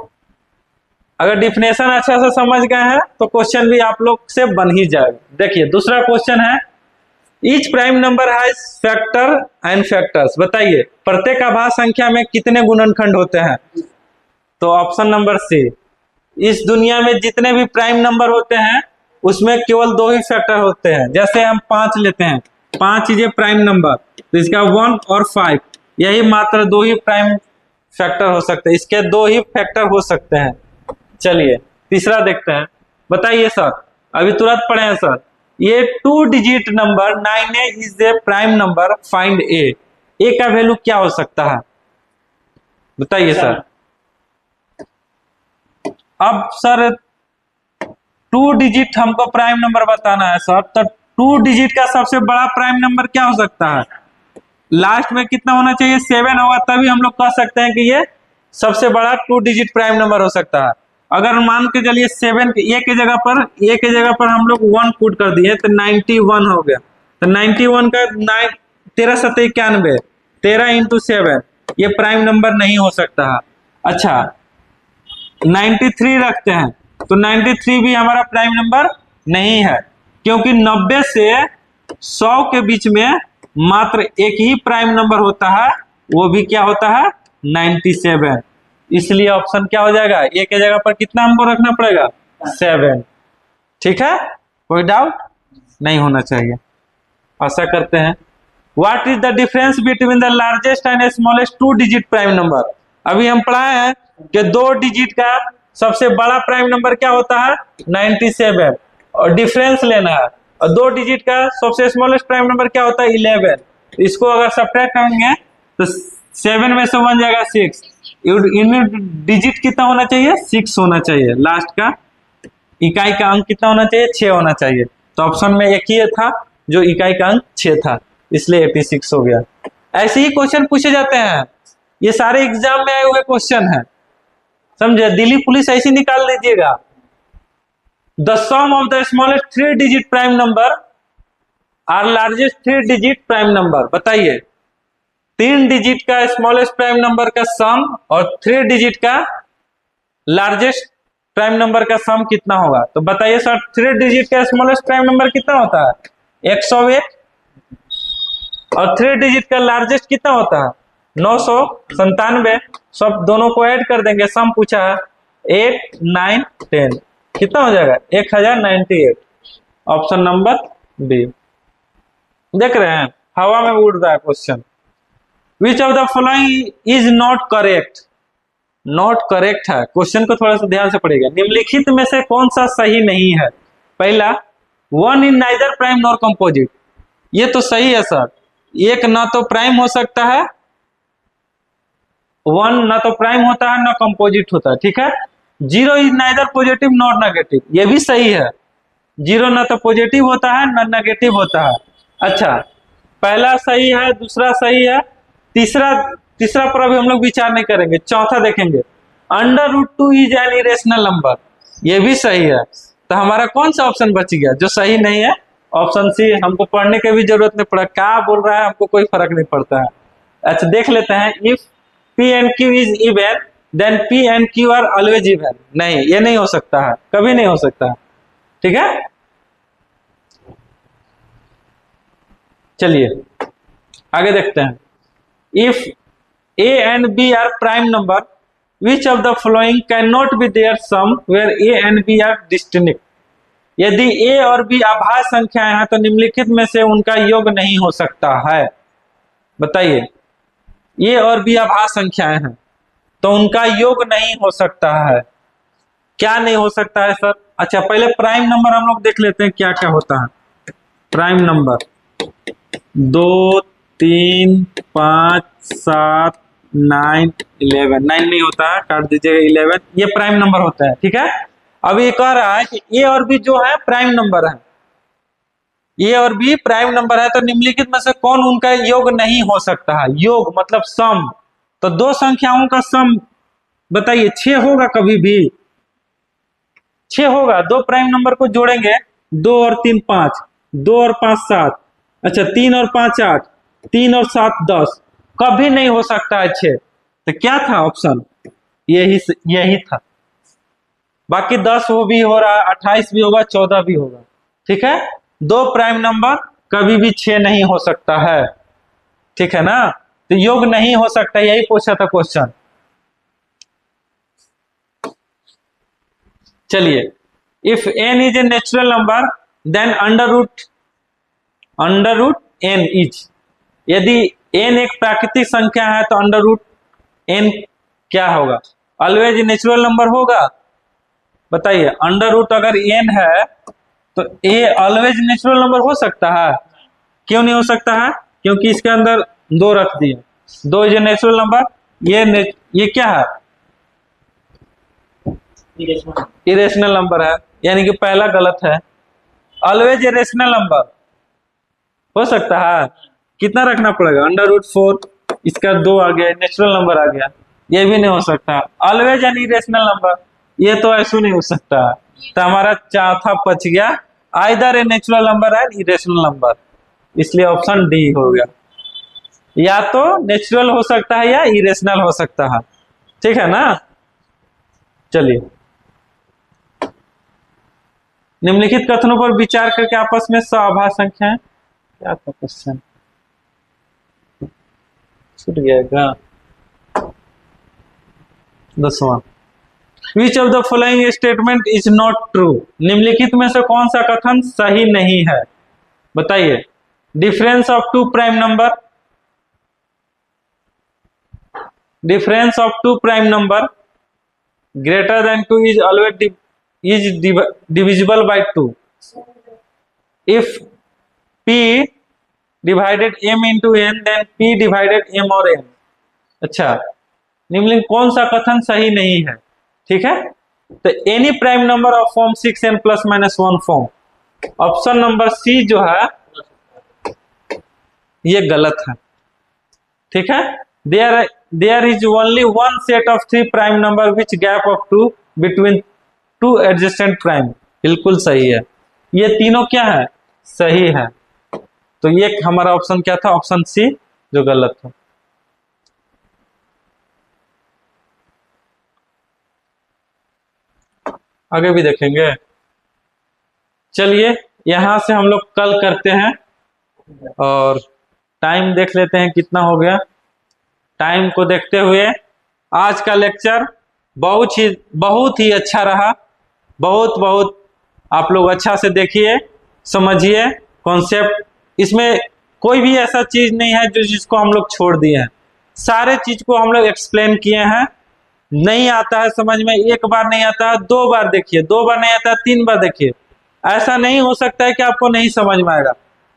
अगर डिफिनेशन अच्छा से समझ गए हैं तो क्वेश्चन भी आप लोग से बन ही जाएगा। देखिए दूसरा क्वेश्चन है, each prime number has factor and factors. बताइए प्रत्येक आभाज्य संख्या में कितने गुणनखंड होते हैं। तो ऑप्शन नंबर सी, इस दुनिया में जितने भी प्राइम नंबर होते हैं उसमें केवल 2 ही फैक्टर होते हैं। जैसे हम 5 लेते हैं, 5 चीजें प्राइम नंबर, तो इसका 1 और 5 यही मात्र 2 ही प्राइम फैक्टर हो सकते हैं, इसके 2 ही फैक्टर हो सकते हैं। चलिए तीसरा देखते हैं। बताइए सर, अभी तुरंत पढ़े हैं सर, ये 2 digit number 9a is a prime number, find a का वैल्यू क्या हो सकता है। बताइए सर। अब सर 2 डिजिट हमको प्राइम नंबर बताना है सर, तो 2 डिजिट का सबसे बड़ा प्राइम नंबर क्या हो सकता है। लास्ट में कितना होना चाहिए, 7 होगा, तभी हम लोग कह सकते हैं कि ये सबसे बड़ा 2 डिजिट प्राइम नंबर हो सकता है। अगर मान के चलिए 7 ए के जगह पर हम लोग 1 पुट कर दिए तो 91 हो गया। तो 91 का 13 7 91, 13 इंटू 7, ये प्राइम नंबर नहीं हो सकता है। अच्छा 93 रखते हैं, तो 93 भी हमारा प्राइम नंबर नहीं है, क्योंकि 90 से 100 के बीच में मात्र एक ही प्राइम नंबर होता है, वो भी क्या होता है 97। इसलिए ऑप्शन क्या हो जाएगा, ए के जगह पर कितना हमको रखना पड़ेगा 7। ठीक है, कोई डाउट नहीं होना चाहिए, आशा करते हैं। What is the difference between the largest and smallest 2 digit prime number. अभी हम पढ़ाए हैं कि 2 डिजिट का सबसे बड़ा प्राइम नंबर क्या होता है 97 और डिफरेंस लेना है, और 2 डिजिट का सबसे स्मॉलेस्ट प्राइम नंबर क्या होता है 11। इसको अगर सब्ट्रैक्ट करेंगे तो 7 में से 1 जाएगा 6, इनमें डिजिट कितना होना चाहिए 6 होना चाहिए, लास्ट का इकाई का अंक कितना होना चाहिए 6 होना चाहिए। तो ऑप्शन में एक ही था जो इकाई का अंक 6 था, इसलिए 86 हो गया। ऐसे ही क्वेश्चन पूछे जाते हैं, ये सारे एग्जाम में आए हुए क्वेश्चन है, समझे। दिल्ली पुलिस ऐसे निकाल लीजिएगा, the sum of the smallest 3 digit prime number are largest 3 digit prime number. बताइए 3 डिजिट का स्मॉलेस्ट प्राइम नंबर का सम और 3 डिजिट का लार्जेस्ट प्राइम नंबर का सम कितना होगा। तो बताइए सर 3 डिजिट का स्मॉलेस्ट प्राइम नंबर कितना होता है 101 और 3 डिजिट का लार्जेस्ट कितना होता है 997। सब दोनों को ऐड कर देंगे, सम पूछा है 8 9 10 कितना हो जाएगा 1098। Option number B. देख रहे हैं हवा में उड़ रहा है question. Which of the following is not correct. Not correct है, क्वेश्चन को थोड़ा सा ध्यान से पढ़िएगा। निम्नलिखित में से कौन सा सही नहीं है। पहला 1 इन नाइदर प्राइम नॉर कंपोजिट, ये तो सही है सर। एक ना तो प्राइम हो सकता है, 1 ना तो प्राइम होता है ना कंपोजिट होता है, ठीक है। 0 is neither positive nor negative, ये भी सही है। 0 ना तो पॉजिटिव होता है ना नेगेटिव होता है। अच्छा, पहला सही है, दूसरा सही है, तीसरा पर अभी हम लोग विचार नहीं करेंगे। चौथा देखेंगे √2 इज एन इरेशनल नंबर, ये भी सही है। तो हमारा कौन सा ऑप्शन बच गया जो सही नहीं है, ऑप्शन सी। हमको पढ़ने की भी जरूरत नहीं पड़ा, क्या बोल रहा है हमको कोई फर्क नहीं पड़ता है। अच्छा देख लेते हैं, if P and Q is even then P and Q are always even। नहीं, ये नहीं हो सकता है, कभी नहीं हो सकता है, ठीक है। चलिए आगे देखते हैं। If A and B are prime number, which of the following cannot be their sum where A and B are distinct। यदि A और B अभाज्य संख्याएं हैं तो निम्नलिखित में से उनका योग नहीं हो सकता है। बताइए A और B अभाज्य संख्याएं हैं तो उनका योग नहीं हो सकता है। क्या नहीं हो सकता है सर। अच्छा पहले प्राइम नंबर हम लोग देख लेते हैं क्या क्या होता है। प्राइम नंबर 2 3 5 7 9 11, 9 नहीं होता है, काट दीजिएगा 11, ये प्राइम नंबर होता है, ठीक है। अब ये कह रहा है कि ए और बी जो है प्राइम नंबर है, ए और बी प्राइम नंबर है, तो निम्नलिखित में से कौन उनका योग नहीं हो सकता है। योग मतलब सम, तो 2 संख्याओं का सम बताइए 6 होगा, कभी भी 6 होगा। 2 प्राइम नंबर को जोड़ेंगे, 2 और 3 5, 2 और 5 7, अच्छा 3 और 5 8, 3 और 7 10, कभी नहीं हो सकता है 6। तो क्या था ऑप्शन, यही था। बाकी 10 वो भी हो रहा है, 28 भी होगा, 14 भी होगा, ठीक है। 2 प्राइम नंबर कभी भी 6 नहीं हो सकता है, ठीक है ना। तो योग नहीं हो सकता, यही पूछा था क्वेश्चन। चलिए, if n is a natural number then under root n is. यदि n एक प्राकृतिक संख्या है तो अंडर रूट n क्या होगा, ऑलवेज नेचुरल नंबर होगा। बताइए अंडर रूट अगर n है तो a ऑलवेज नेचुरल नंबर हो सकता है, क्यों नहीं हो सकता है, क्योंकि इसके अंदर 2 रख दिए, 2 इज नेचुरल नंबर। ये क्या है, इरेशनल नंबर है, यानी कि पहला गलत है। ऑलवेज इरेशनल नंबर हो सकता है, कितना रखना पड़ेगा √4, इसका 2 आ गया, नेचुरल नंबर आ गया, ये भी नहीं हो सकता। ऑलवेज एन इरेशनल नंबर, ये तो ऐसा नहीं हो सकता है। तो हमारा चौथा बच गया, either A natural number and irrational number, इसलिए ऑप्शन डी हो गया। या तो नेचुरल हो सकता है या इरेशनल हो सकता है, ठीक है ना। चलिए, निम्नलिखित कथनों पर विचार करके आपस में सह अभाज्य संख्याएं, क्या था क्वेश्चन, छूट गया 10वां। Which of the following statement is not true, निम्नलिखित में से कौन सा कथन सही नहीं है, बताइए। Difference of two prime number, difference of two prime number greater than 2 is always divisible by 2 if p divided m into n then p divided m और n। अच्छा, निम्नलिखित कौन सा कथन सही नहीं है, ठीक है। तो any prime number of form 6n plus minus 1 form, option number C जो है ये गलत है, ठीक है। There is only one set of 3 prime number which gap of 2 between 2 adjacent prime, बिल्कुल सही है। ये तीनों क्या है, सही है। तो ये हमारा ऑप्शन क्या था, ऑप्शन सी जो गलत था। आगे भी देखेंगे, चलिए यहां से हम लोग कल करते हैं और टाइम देख लेते हैं कितना हो गया। टाइम को देखते हुए आज का लेक्चर बहुत ही अच्छा रहा। बहुत आप लोग अच्छा से देखिए, समझिए कॉन्सेप्ट। इसमें कोई भी ऐसा चीज नहीं है जो जिसको हम लोग छोड़ दिए हैं, सारे चीज को हम लोग एक्सप्लेन किए हैं। नहीं आता है समझ में, एक बार नहीं आता है 2 बार देखिए, 2 बार नहीं आता है 3 बार देखिए। ऐसा नहीं हो सकता है कि आपको नहीं समझ में आएगा।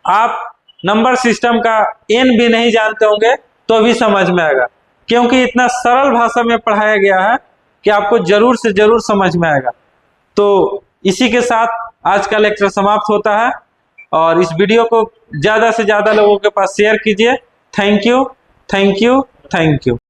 आप नंबर सिस्टम का n भी नहीं जानते होंगे तो भी समझ में आएगा, क्योंकि इतना सरल भाषा में पढ़ाया गया है कि आपको जरूर से जरूर समझ में आएगा। तो इसी के साथ आज का लेक्चर समाप्त होता है और इस वीडियो को ज्यादा से ज्यादा लोगों के पास शेयर कीजिए। Thank you, thank you, thank you.